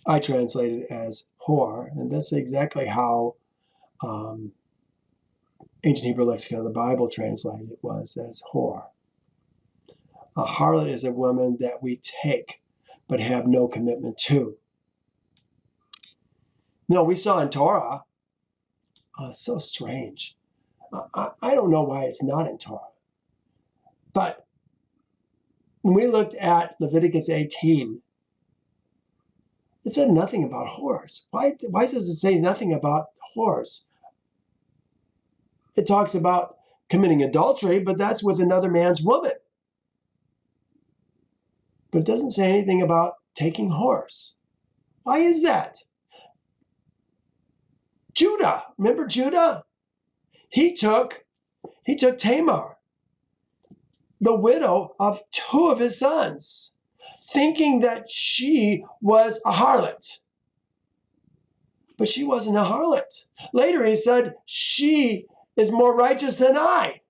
I translate it as whore, and that's exactly how Ancient Hebrew Lexicon of the Bible translated it, was as whore. A harlot is a woman that we take but have no commitment to. No, we saw in Torah, so strange. I don't know why it's not in Torah, but when we looked at Leviticus 18, it said nothing about whores. Why does it say nothing about whores? It talks about committing adultery, but that's with another man's woman. But it doesn't say anything about taking whores. Why is that? Judah, remember Judah? He took Tamar, the widow of two of his sons, thinking that she was a harlot. But she wasn't a harlot. Later he said, she is more righteous than I.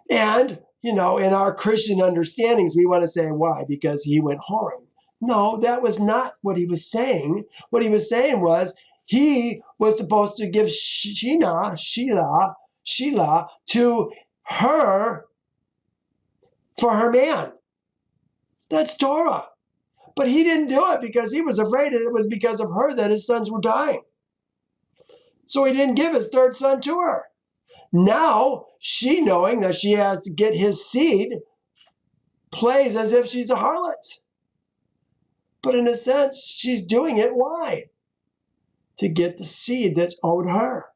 And, in our Christian understandings, we want to say, why? Because he went whoring. No, that was not what he was saying. What he was saying was, he was supposed to give Sheila to her for her man. That's Torah. But he didn't do it because he was afraid that it was because of her that his sons were dying. So he didn't give his third son to her. Now, she, knowing that she has to get his seed, plays as if she's a harlot. But in a sense, she's doing it. Why? To get the seed that's owed her.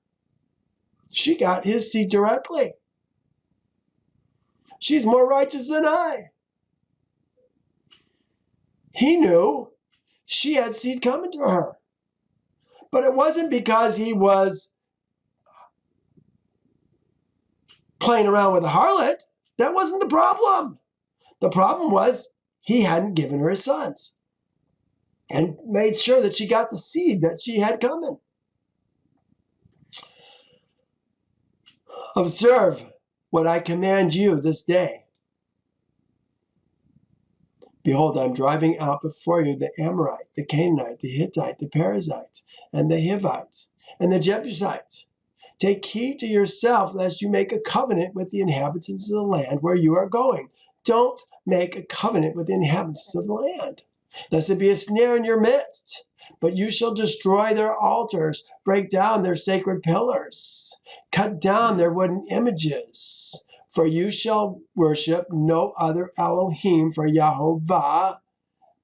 She got his seed directly. She's more righteous than I. He knew she had seed coming to her. But it wasn't because he was playing around with a harlot. That wasn't the problem. The problem was he hadn't given her his sons and made sure that she got the seed that she had coming. Observe what I command you this day. Behold, I'm driving out before you the Amorite, the Canaanite, the Hittite, the Perizzite, and the Hivite, and the Jebusite. Take heed to yourself, lest you make a covenant with the inhabitants of the land where you are going. Don't make a covenant with the inhabitants of the land, lest it be a snare in your midst. But you shall destroy their altars, break down their sacred pillars, cut down their wooden images. For you shall worship no other Elohim, for Yahovah,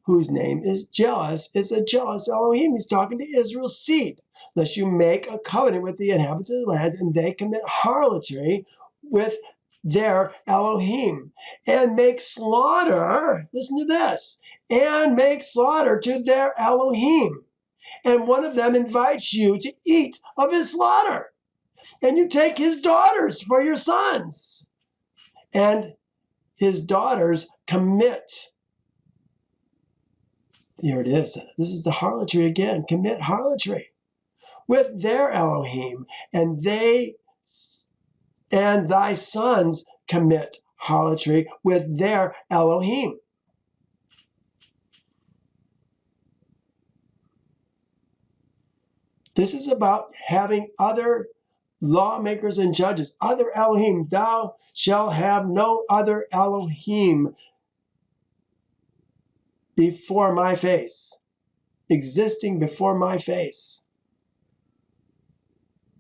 whose name is jealous, is a jealous Elohim. He's talking to Israel's seed. Lest you make a covenant with the inhabitants of the land, and they commit harlotry with their Elohim, and make slaughter, listen to this, and make slaughter to their Elohim. And one of them invites you to eat of his slaughter, and you take his daughters for your sons. And his daughters commit. Here it is. This is the harlotry again. Commit harlotry with their Elohim, and thy sons commit harlotry with their Elohim. This is about having other lawmakers and judges, other Elohim. Thou shalt have no other Elohim before my face, existing before my face.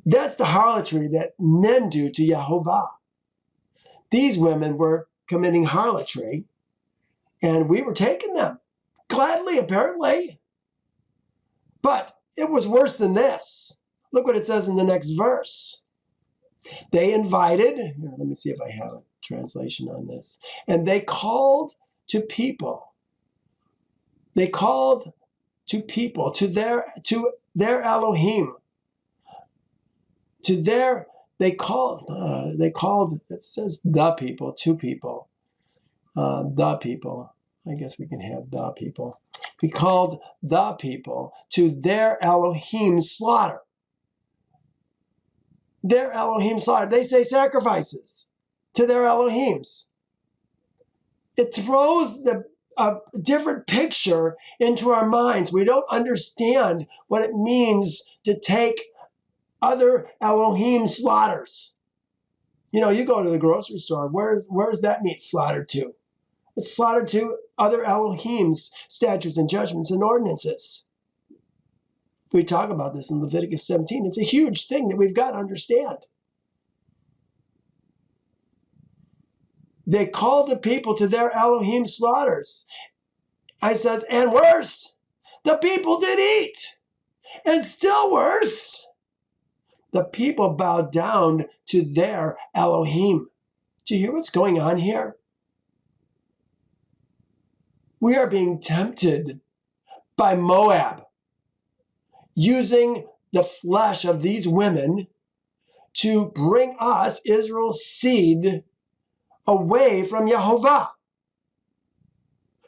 That's the harlotry that men do to Yahovah. These women were committing harlotry, and we were taking them, gladly apparently. But it was worse than this. Look what it says in the next verse. They invited, here, let me see if I have a translation on this. And they called to people. They called to people, to their Elohim. They called, it says the people, to people. The people. I guess we can have the people. He called the people to their Elohim slaughter. Their Elohim slaughter. They say sacrifices to their Elohims. It throws a different picture into our minds. We don't understand what it means to take other Elohim slaughters. You go to the grocery store. Where's that meat slaughtered to? It's slaughtered to other Elohim's statutes and judgments and ordinances. We talk about this in Leviticus 17. It's a huge thing that we've got to understand. They called the people to their Elohim slaughters. I says, and worse, the people did eat. And still worse, the people bowed down to their Elohim. Do you hear what's going on here? We are being tempted by Moab, using the flesh of these women to bring us, Israel's seed, away from Yehovah.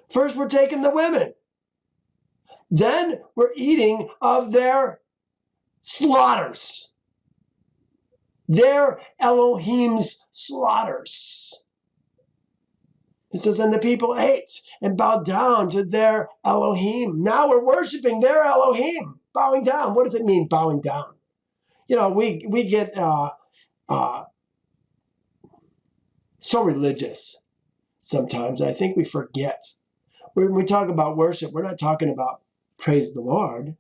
First, we're taking the women. Then we're eating of their slaughters, their Elohim's slaughters. It says, and the people ate and bowed down to their Elohim. Now we're worshiping their Elohim, bowing down. What does it mean, bowing down? You know, we get so religious sometimes. I think we forget. When we talk about worship, we're not talking about praise the Lord.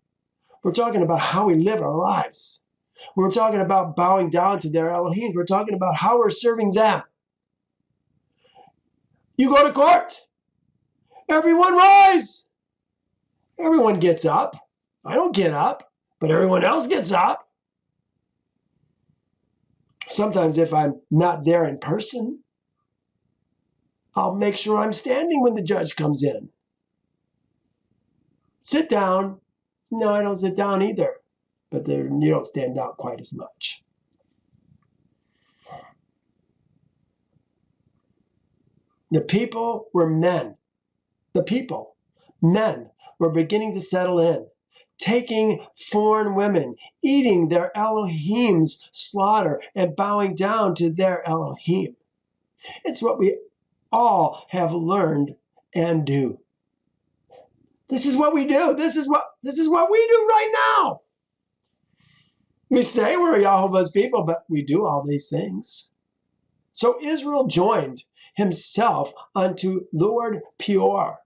We're talking about how we live our lives. We're talking about bowing down to their Elohim. We're talking about how we're serving them. You go to court. Everyone rise. Everyone gets up. I don't get up, but everyone else gets up. Sometimes if I'm not there in person, I'll make sure I'm standing when the judge comes in. Sit down. No, I don't sit down either. But you don't stand out quite as much. The people were men. The people, men, were beginning to settle in, taking foreign women, eating their Elohim's slaughter, and bowing down to their Elohim. It's what we all have learned and do. This is what we do. This is what we do right now. We say we're Yehovah's people, but we do all these things. So Israel joined himself unto Lord Peor.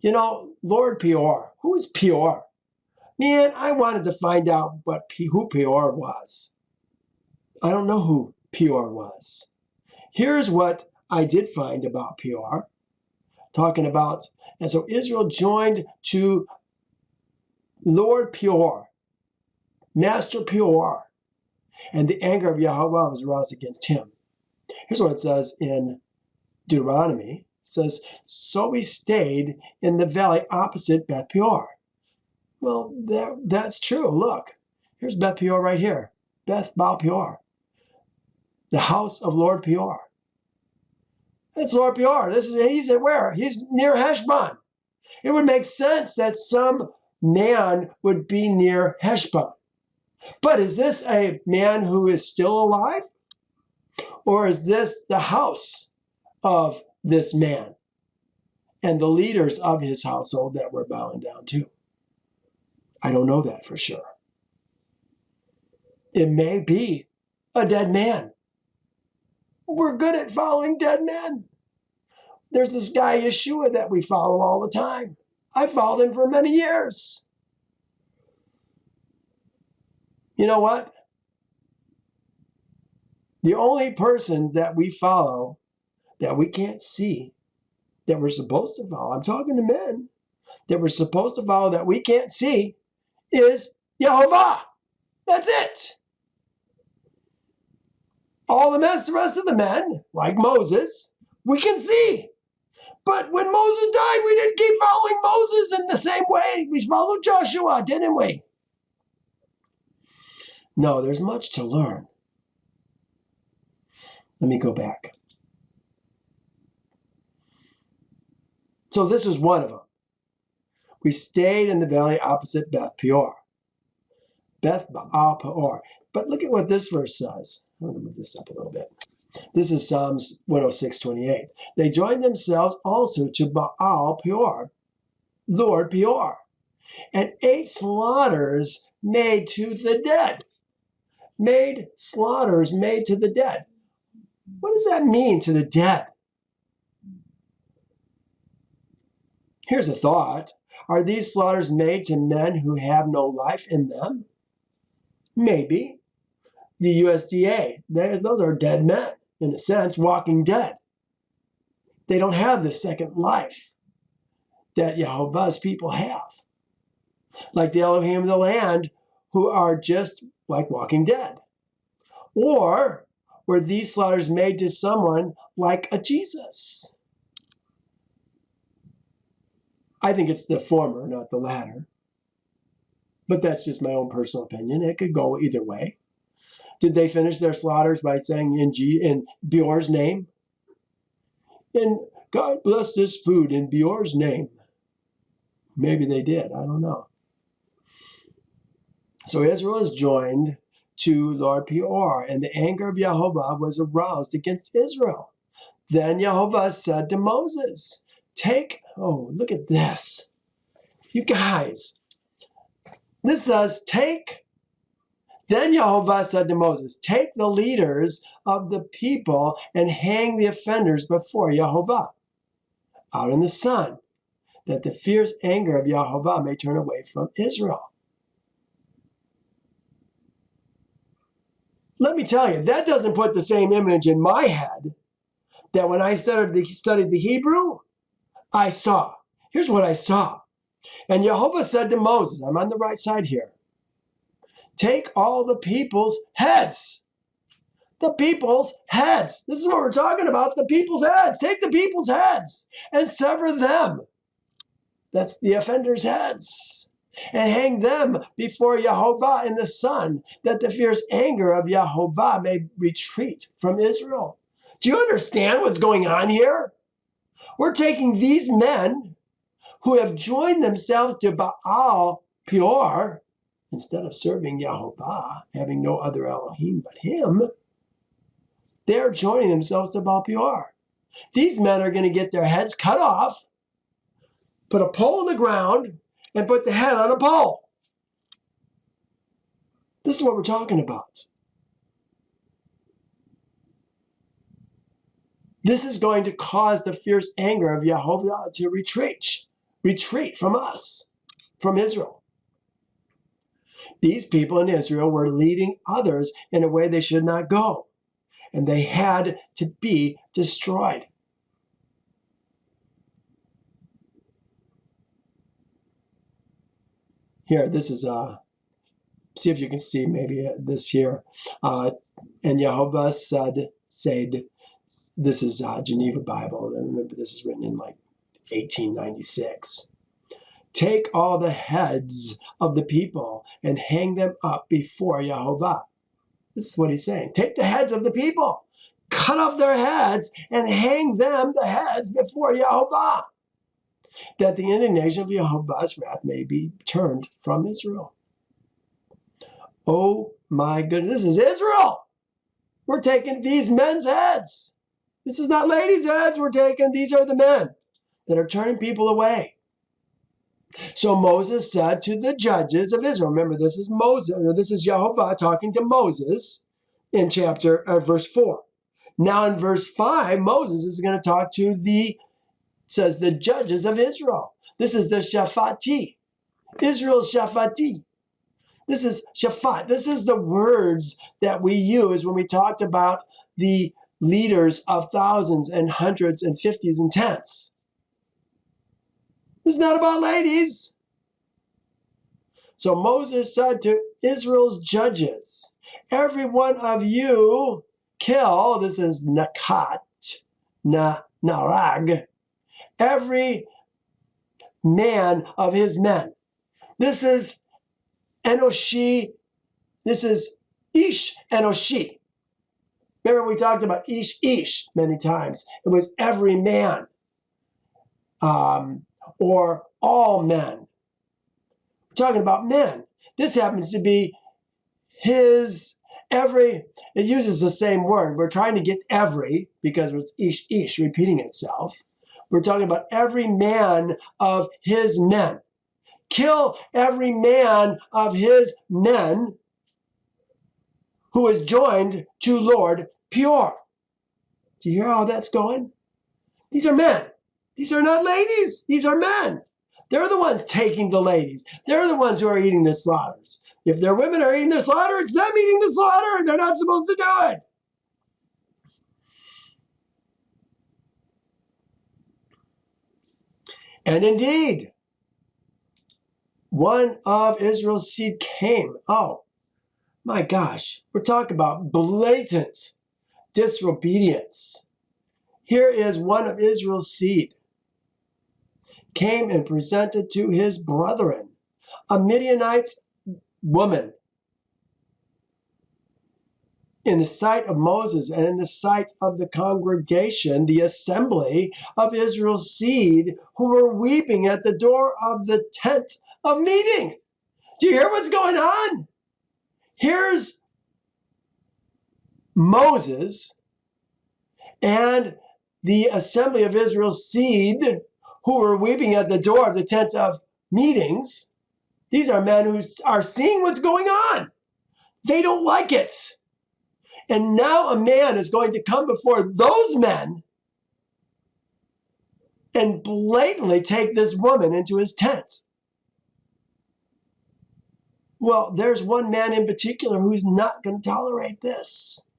You know, Lord Peor. Who is Peor? Man, I wanted to find out who Peor was. I don't know who Peor was. Here's what I did find about Peor. Talking about, and so Israel joined to Lord Peor, Master Peor, and the anger of Yahweh was aroused against him. Here's what it says in Deuteronomy. It says, so we stayed in the valley opposite Beth Peor. Well, that's true. Look, here's Beth Peor right here. Beth Baal Peor. The house of Lord Peor. That's Lord Peor. He's at where? He's near Heshbon. It would make sense that some man would be near Heshbon. But is this a man who is still alive? Or is this the house of this man and the leaders of his household that we're bowing down to? I don't know that for sure. It may be a dead man. We're good at following dead men. There's this guy, Yeshua, that we follow all the time. I followed him for many years. You know what? The only person that we follow that we can't see, that we're supposed to follow, I'm talking to men, that we're supposed to follow that we can't see, is Yehovah. That's it. All the rest of the men, like Moses, we can see. But when Moses died, we didn't keep following Moses in the same way. We followed Joshua, didn't we? No, there's much to learn. Let me go back. So this is one of them. We stayed in the valley opposite Beth Peor. Beth Baal Peor. But look at what this verse says. I'm going to move this up a little bit. This is Psalms 106:28. They joined themselves also to Baal Peor, Lord Peor, and ate slaughters made to the dead. Slaughters made to the dead. What does that mean, to the dead? Here's a thought. Are these slaughters made to men who have no life in them? Maybe. The USDA, those are dead men, in a sense, walking dead. They don't have the second life that Jehovah's people have. Like the Elohim of the land, who are just like walking dead. Or were these slaughters made to someone like a Jesus? I think it's the former, not the latter. But that's just my own personal opinion. It could go either way. Did they finish their slaughters by saying in Peor's name? And God bless this food in Peor's name. Maybe they did. I don't know. So Israel is joined to Lord Peor, and the anger of Jehovah was aroused against Israel. Then Jehovah said to Moses, look at this. You guys, this says, Then Jehovah said to Moses, take the leaders of the people and hang the offenders before Jehovah out in the sun, that the fierce anger of Jehovah may turn away from Israel. Let me tell you, that doesn't put the same image in my head that when I studied the Hebrew, I saw. Here's what I saw. And Jehovah said to Moses, I'm on the right side here, take all the people's heads. The people's heads. This is what we're talking about, the people's heads. Take the people's heads and sever them. That's the offenders' heads. And hang them before Jehovah in the sun, that the fierce anger of Jehovah may retreat from Israel. Do you understand what's going on here? We're taking these men who have joined themselves to Baal Peor, instead of serving Jehovah, having no other Elohim but him, they're joining themselves to Baal Peor. These men are going to get their heads cut off, put a pole in the ground, and put the head on a pole. This is what we're talking about. This is going to cause the fierce anger of Jehovah to retreat from us, from Israel. These people in Israel were leading others in a way they should not go, and they had to be destroyed. Here, this is, see if you can see maybe this here. And Jehovah said, this is Geneva Bible. And remember, this is written in like 1896. Take all the heads of the people and hang them up before Jehovah. This is what he's saying. Take the heads of the people, cut off their heads, and hang them, the heads, before Jehovah, that the indignation of Jehovah's wrath may be turned from Israel. Oh my goodness, this is Israel. We're taking these men's heads. This is not ladies' heads we're taking. These are the men that are turning people away. So Moses said to the judges of Israel, remember this is Moses, or this is Jehovah talking to Moses in verse 4. Now in verse 5, Moses is going to talk to the judges of Israel. This is the Shafati. Israel's Shafati. This is Shaphat. This is the words that we use when we talked about the leaders of thousands and hundreds and fifties and tens. This is not about ladies. So Moses said to Israel's judges, every one of you kill, this is nakat, narag, every man of his men. This is Enoshi, this is Ish Enoshi. Remember we talked about Ish many times. It was every man, or all men. We're talking about men. This happens to be it uses the same word. We're trying to get every, because it's Ish repeating itself. We're talking about every man of his men. Kill every man of his men who is joined to Lord Peor. Do you hear how that's going? These are men. These are not ladies. These are men. They're the ones taking the ladies. They're the ones who are eating the slaughters. If their women are eating the slaughter, it's them eating the slaughter. They're not supposed to do it. And indeed, one of Israel's seed came. Oh, my gosh, we're talking about blatant disobedience. Here is one of Israel's seed, came and presented to his brethren, a Midianite woman, in the sight of Moses and in the sight of the congregation, the assembly of Israel's seed, who were weeping at the door of the tent of meetings. Do you hear what's going on? Here's Moses and the assembly of Israel's seed, who were weeping at the door of the tent of meetings. These are men who are seeing what's going on. They don't like it. And now a man is going to come before those men and blatantly take this woman into his tent. Well, there's one man in particular who's not going to tolerate this.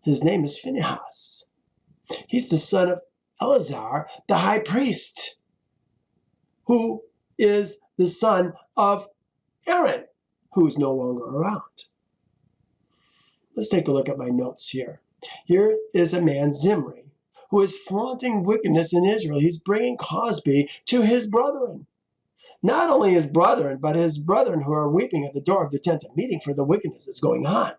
His name is Phinehas. He's the son of Eleazar, the high priest, who is the son of Aaron, who's no longer around. Let's take a look at my notes here. Here is a man, Zimri, who is flaunting wickedness in Israel. He's bringing Cozbi to his brethren. Not only his brethren, but his brethren who are weeping at the door of the tent of meeting for the wickedness that's going on.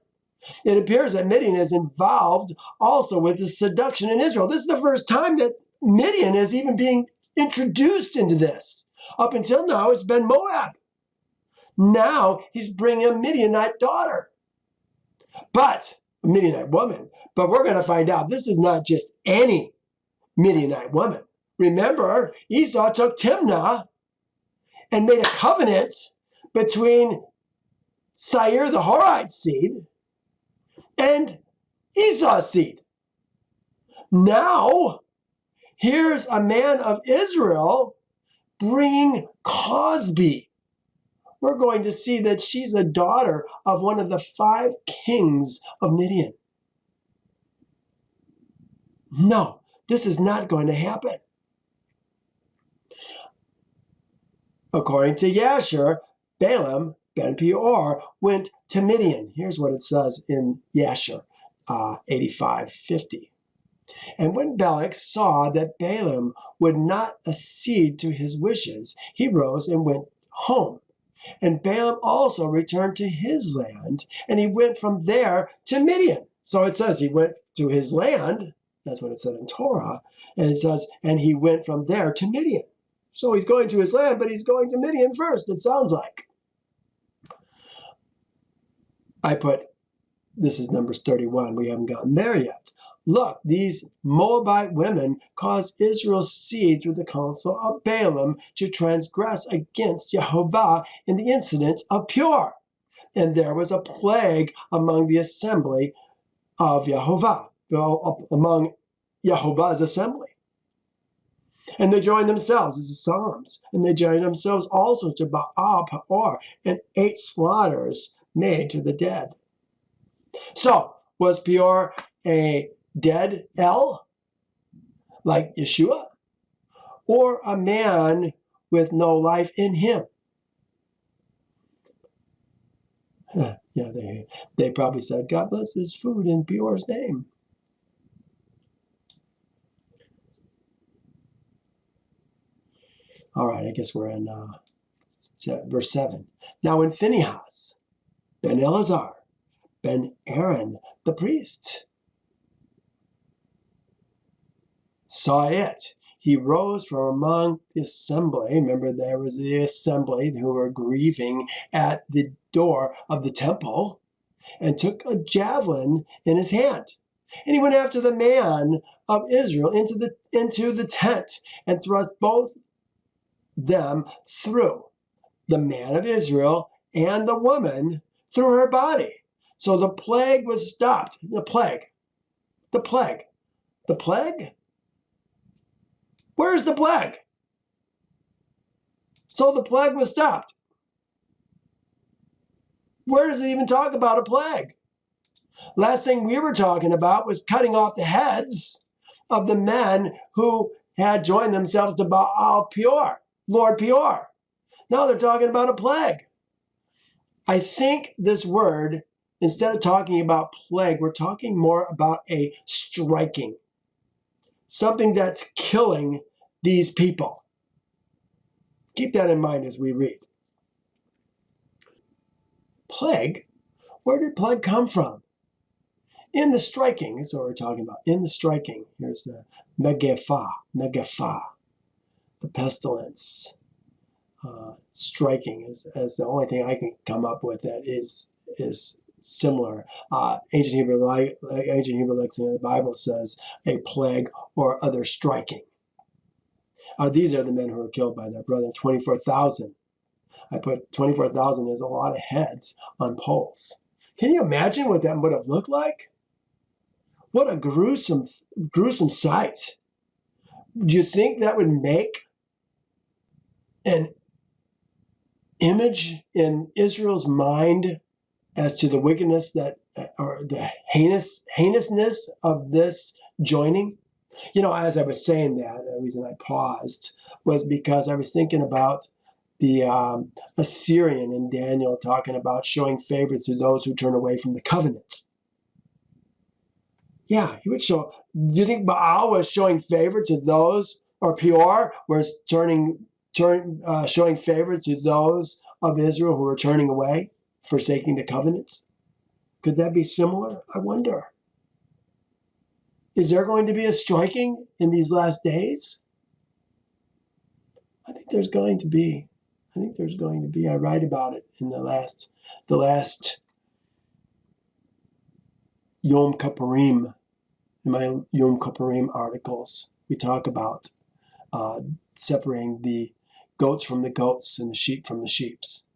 It appears that Midian is involved also with the seduction in Israel. This is the first time that Midian is even being introduced into this. Up until now, it's been Moab. Now he's bringing a Midianite daughter, but a Midianite woman. But we're going to find out this is not just any Midianite woman. Remember, Esau took Timnah and made a covenant between Seir, the Horite seed, and Esau's seed. Now, here's a man of Israel bringing Cozbi. We're going to see that she's a daughter of one of the 5 kings of Midian. No, this is not going to happen. According to Yashar, Balum ben Peor went to Midian. Here's what it says in Yashar 85:50. And when Balak saw that Balaam would not accede to his wishes, he rose and went home. And Balaam also returned to his land, and he went from there to Midian. So it says he went to his land. That's what it said in Torah. And it says, and he went from there to Midian. So he's going to his land, but he's going to Midian first, it sounds like. I put, this is Numbers 31. We haven't gotten there yet. Look, these Moabite women caused Israel's seed through the counsel of Balaam to transgress against Jehovah in the incident of Peor. And there was a plague among the assembly of Jehovah, among Jehovah's assembly. And they joined themselves, this is Psalms, and they joined themselves also to Baal Peor, and 8 slaughters made to the dead. So, was Peor a dead El, like Yeshua, or a man with no life in him? Yeah, they probably said, God bless this food in Peor's name. All right, I guess we're in verse 7. Now when Phinehas, ben Eleazar, ben Aaron, the priest, saw it, he rose from among the assembly. Remember, there was the assembly who were grieving at the door of the temple, and took a javelin in his hand. And he went after the man of Israel into the tent, and thrust both them through, the man of Israel and the woman through her body. So the plague was stopped. The plague. Where's the plague? So the plague was stopped. Where does it even talk about a plague? Last thing we were talking about was cutting off the heads of the men who had joined themselves to Baal Peor, Lord Peor. Now they're talking about a plague. I think this word, instead of talking about plague, we're talking more about a striking, something that's killing these people. Keep that in mind as we read. Plague? Where did plague come from? In the striking is what we're talking about. In the striking. Here's the megepha, the pestilence. Striking is the only thing I can come up with that is similar. Ancient Hebrew lexicon of the Bible says a plague or other striking. These are the men who were killed by their brother, 24,000. I put 24,000 as a lot of heads on poles. Can you imagine what that would have looked like? What a gruesome sight. Do you think that would make an image in Israel's mind as to the wickedness that, or the heinousness of this joining? You know, as I was saying that, the reason I paused was because I was thinking about the Assyrian in Daniel talking about showing favor to those who turn away from the covenants. Yeah, he would show. Do you think Baal was showing favor to those, or Peor was showing favor to those of Israel who were turning away, forsaking the covenants? Could that be similar? I wonder. Is there going to be a striking in these last days? I think there's going to be. I write about it in the last Yom Kippurim, in my Yom Kippurim articles. We talk about separating the goats from the goats and the sheep from the sheeps.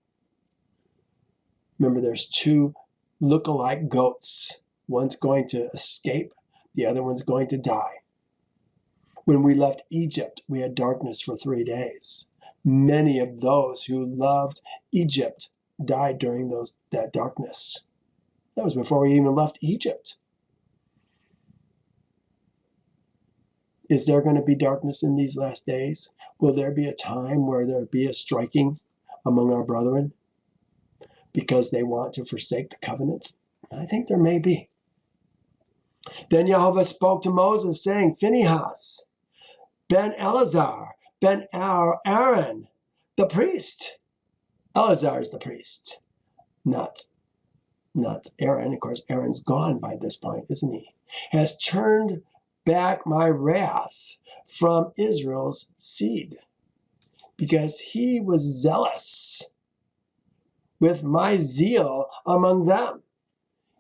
Remember, there's two look-alike goats. One's going to escape, the other one's going to die. When we left Egypt, we had darkness for 3 days. Many of those who loved Egypt died during that darkness. That was before we even left Egypt. Is there going to be darkness in these last days? Will there be a time where there be a striking among our brethren because they want to forsake the covenants? I think there may be. Then Jehovah spoke to Moses, saying, Phinehas, ben Eleazar, ben Aaron, the priest. Eleazar is the priest, not Aaron. Of course, Aaron's gone by this point, isn't he? Has turned back my wrath from Israel's seed, because he was zealous with my zeal among them.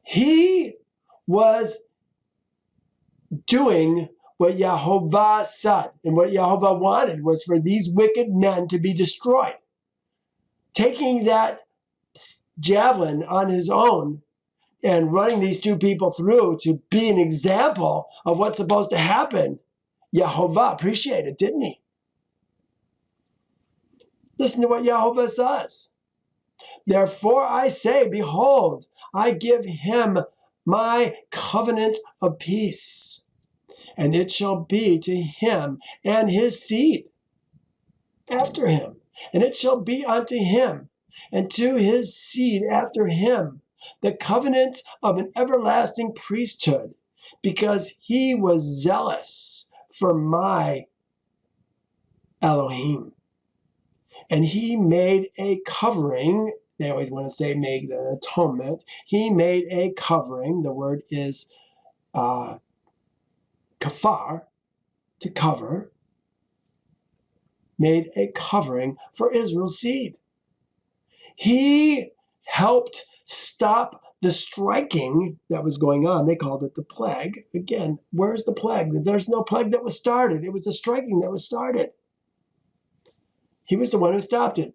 He was doing what Jehovah said, and what Jehovah wanted was for these wicked men to be destroyed. Taking that javelin on his own and running these two people through to be an example of what's supposed to happen, Jehovah appreciated, didn't he? Listen to what Jehovah says. Therefore I say, behold, I give him my covenant of peace, and it shall be to him and his seed after him, and it shall be unto him and to his seed after him the covenant of an everlasting priesthood, because he was zealous for my Elohim. And he made a covering. They always want to say make an atonement. He made a covering. The word is kafar, to cover. Made a covering for Israel's seed. He helped stop the striking that was going on. They called it the plague. Again, where's the plague? There's no plague that was started. It was the striking that was started. He was the one who stopped it.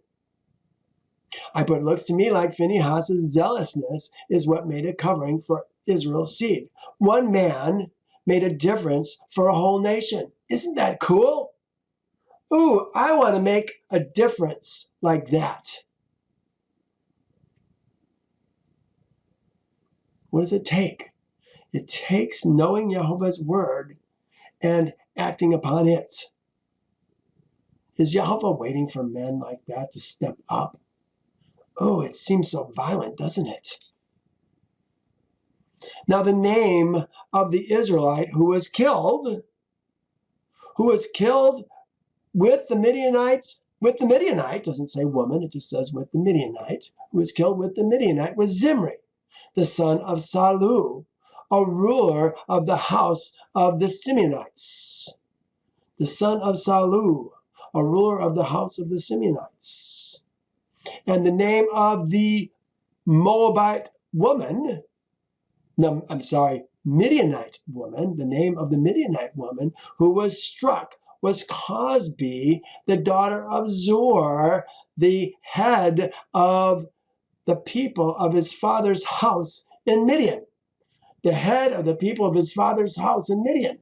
But it looks to me like Phinehas' zealousness is what made a covering for Israel's seed. One man made a difference for a whole nation. Isn't that cool? Ooh, I want to make a difference like that. What does it take? It takes knowing Jehovah's word and acting upon it. Is Jehovah waiting for men like that to step up? Oh, it seems so violent, doesn't it? Now, the name of the Israelite who was killed with the Midianites, with the Midianite, doesn't say woman, it just says with the Midianite, who was killed with the Midianite was Zimri, the son of Salu, a ruler of the house of the Simeonites. The son of Salu, a ruler of the house of the Simeonites. And the name of the Moabite woman, no, I'm sorry, Midianite woman, the name of the Midianite woman who was struck was Cozbi, the daughter of Zur, the head of the people of his father's house in Midian. The head of the people of his father's house in Midian.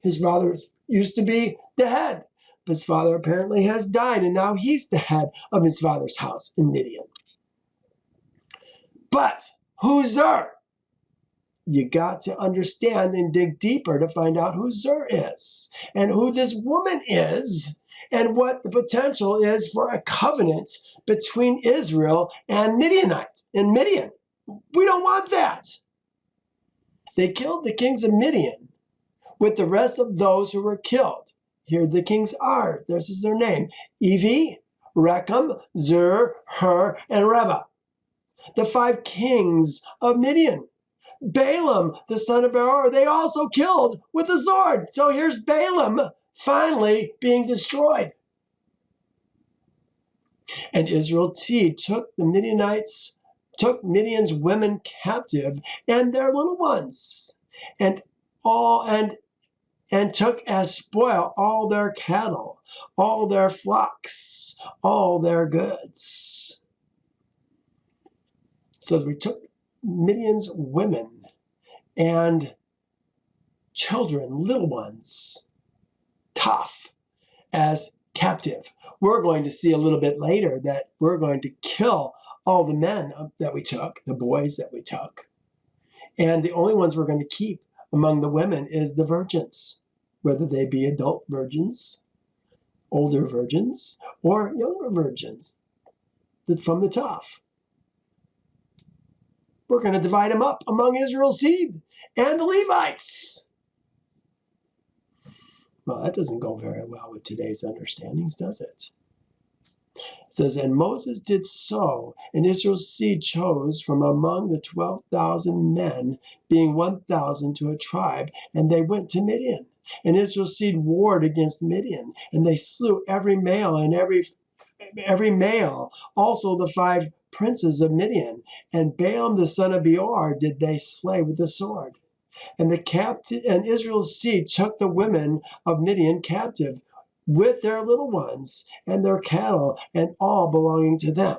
His father used to be the head, but his father apparently has died, and now he's the head of his father's house in Midian. But who's Zur? You got to understand and dig deeper to find out who Zur is and who this woman is and what the potential is for a covenant between Israel and Midianites in Midian. We don't want that. They killed the kings of Midian with the rest of those who were killed. Here the kings are. This is their name. Evi, Rechem, Zur, Hur, and Reba. The 5 kings of Midian. Balum, the son of Peor, they also killed with a sword. So here's Balum finally being destroyed. And Israel's seed took Midian's women captive and their little ones, and took as spoil all their cattle, all their flocks, all their goods. It says we took Midian's women and children, little ones, tough, as captive. We're going to see a little bit later that we're going to kill all the men that we took, the boys that we took. And the only ones we're going to keep among the women is the virgins, whether they be adult virgins, older virgins, or younger virgins from the tough. We're going to divide them up among Israel's seed and the Levites. Well, that doesn't go very well with today's understandings, does it? It says, and Moses did so, and Israel's seed chose from among the 12,000 men, being 1,000 to a tribe, and they went to Midian. And Israel's seed warred against Midian, and they slew every male and every male, also the 5 princes of Midian, and Balum the son of Peor did they slay with the sword. And Israel's seed took the women of Midian captive with their little ones and their cattle and all belonging to them.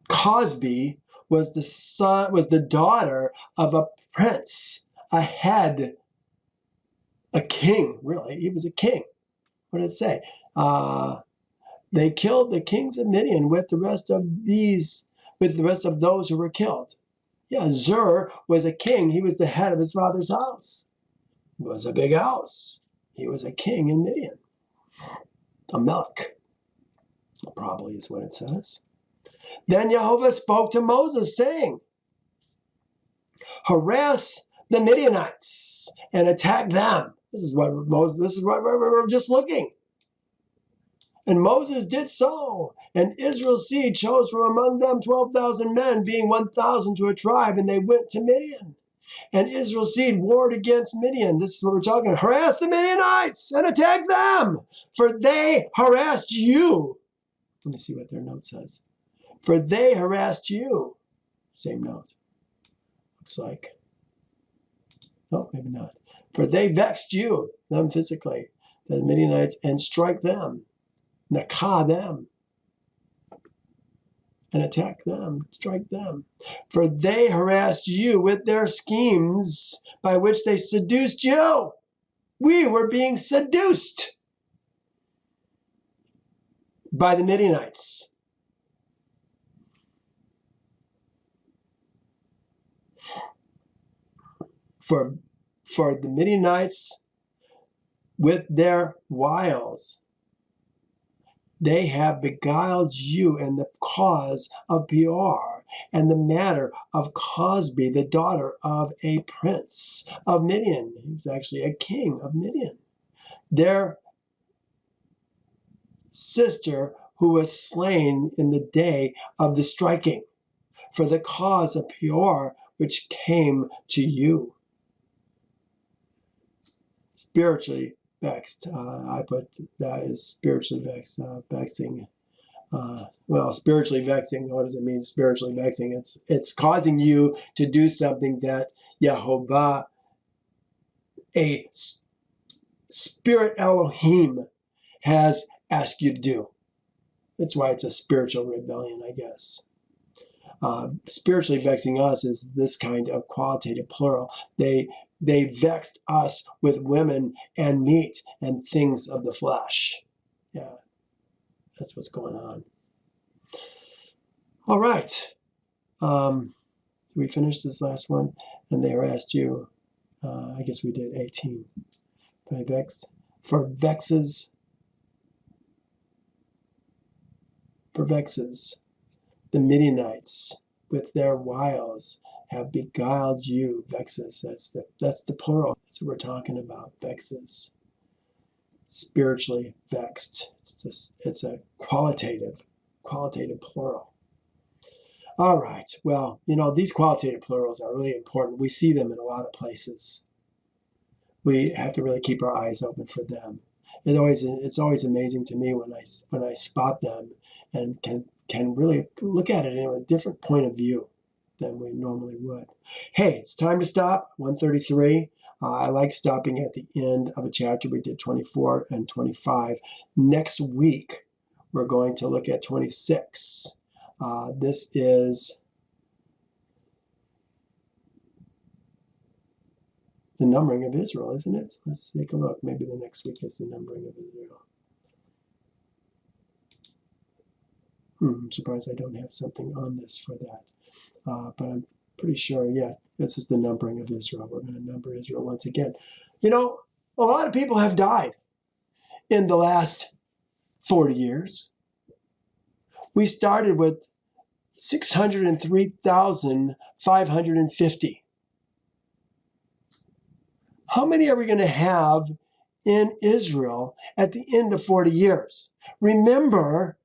Cozbi was the daughter of a prince, a head, a king, really. He was a king. What did it say? They killed the kings of Midian with the rest of those who were killed. Yeah, Zur was a king. He was the head of his father's house. It was a big house. He was a king in Midian. A melech, probably is what it says. Then Jehovah spoke to Moses, saying, harass the Midianites and attack them. This is what we're just looking. And Moses did so, and Israel's seed chose from among them 12,000 men, being 1,000 to a tribe, and they went to Midian. And Israel's seed warred against Midian. This is what we're talking about. Harass the Midianites and attack them, for they harassed you. Let me see what their note says. For they harassed you. Same note. Looks like. No, maybe not. For they vexed you, them physically, the Midianites, and strike them. Nakah them, and attack them, strike them. For they harassed you with their schemes by which they seduced you. We were being seduced by the Midianites. For the Midianites with their wiles. They have beguiled you in the cause of Peor and the matter of Cozbi, the daughter of a prince of Midian. He was actually a king of Midian. Their sister who was slain in the day of the striking for the cause of Peor, which came to you. Spiritually vexed. I put that as spiritually vexed, vexing. Well, spiritually vexing, what does it mean, spiritually vexing? It's causing you to do something that Yehovah, a spirit Elohim, has asked you to do. That's why it's a spiritual rebellion, I guess. Spiritually vexing us is this kind of qualitative plural. They vexed us with women and meat and things of the flesh. Yeah, that's what's going on. All right. We finished this last one, and they asked you, I guess we did 18. By vex, for vexes, the Midianites with their wiles have beguiled you. Vexes, that's the plural. That's what we're talking about. Vexes, spiritually vexed. It's a qualitative plural. All right. Well, these qualitative plurals are really important. We see them in a lot of places. We have to really keep our eyes open for them. It's always amazing to me when I spot them and can really look at it in a different point of view than we normally would. Hey, it's time to stop. 1:33. I like stopping at the end of a chapter. We did 24 and 25. Next week, we're going to look at 26. This is the numbering of Israel, isn't it? Let's take a look. Maybe the next week is the numbering of Israel. I'm surprised I don't have something on this for that. But I'm pretty sure, yeah, this is the numbering of Israel. We're going to number Israel once again. A lot of people have died in the last 40 years. We started with 603,550. How many are we going to have in Israel at the end of 40 years? Remember,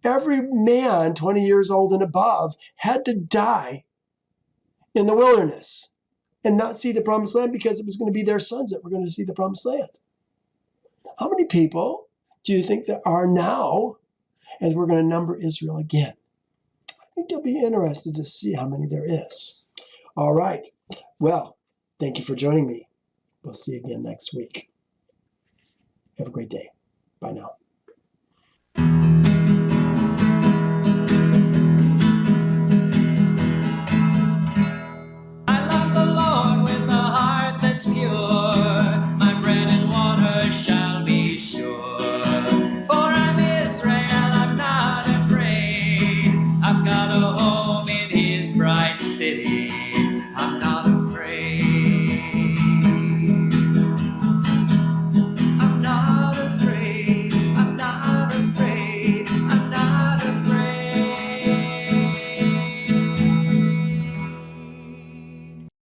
every man 20 years old and above had to die in the wilderness and not see the promised land because it was going to be their sons that were going to see the promised land. How many people do you think there are now as we're going to number Israel again? I think you'll be interested to see how many there is. All right. Well, thank you for joining me. We'll see you again next week. Have a great day. Bye now.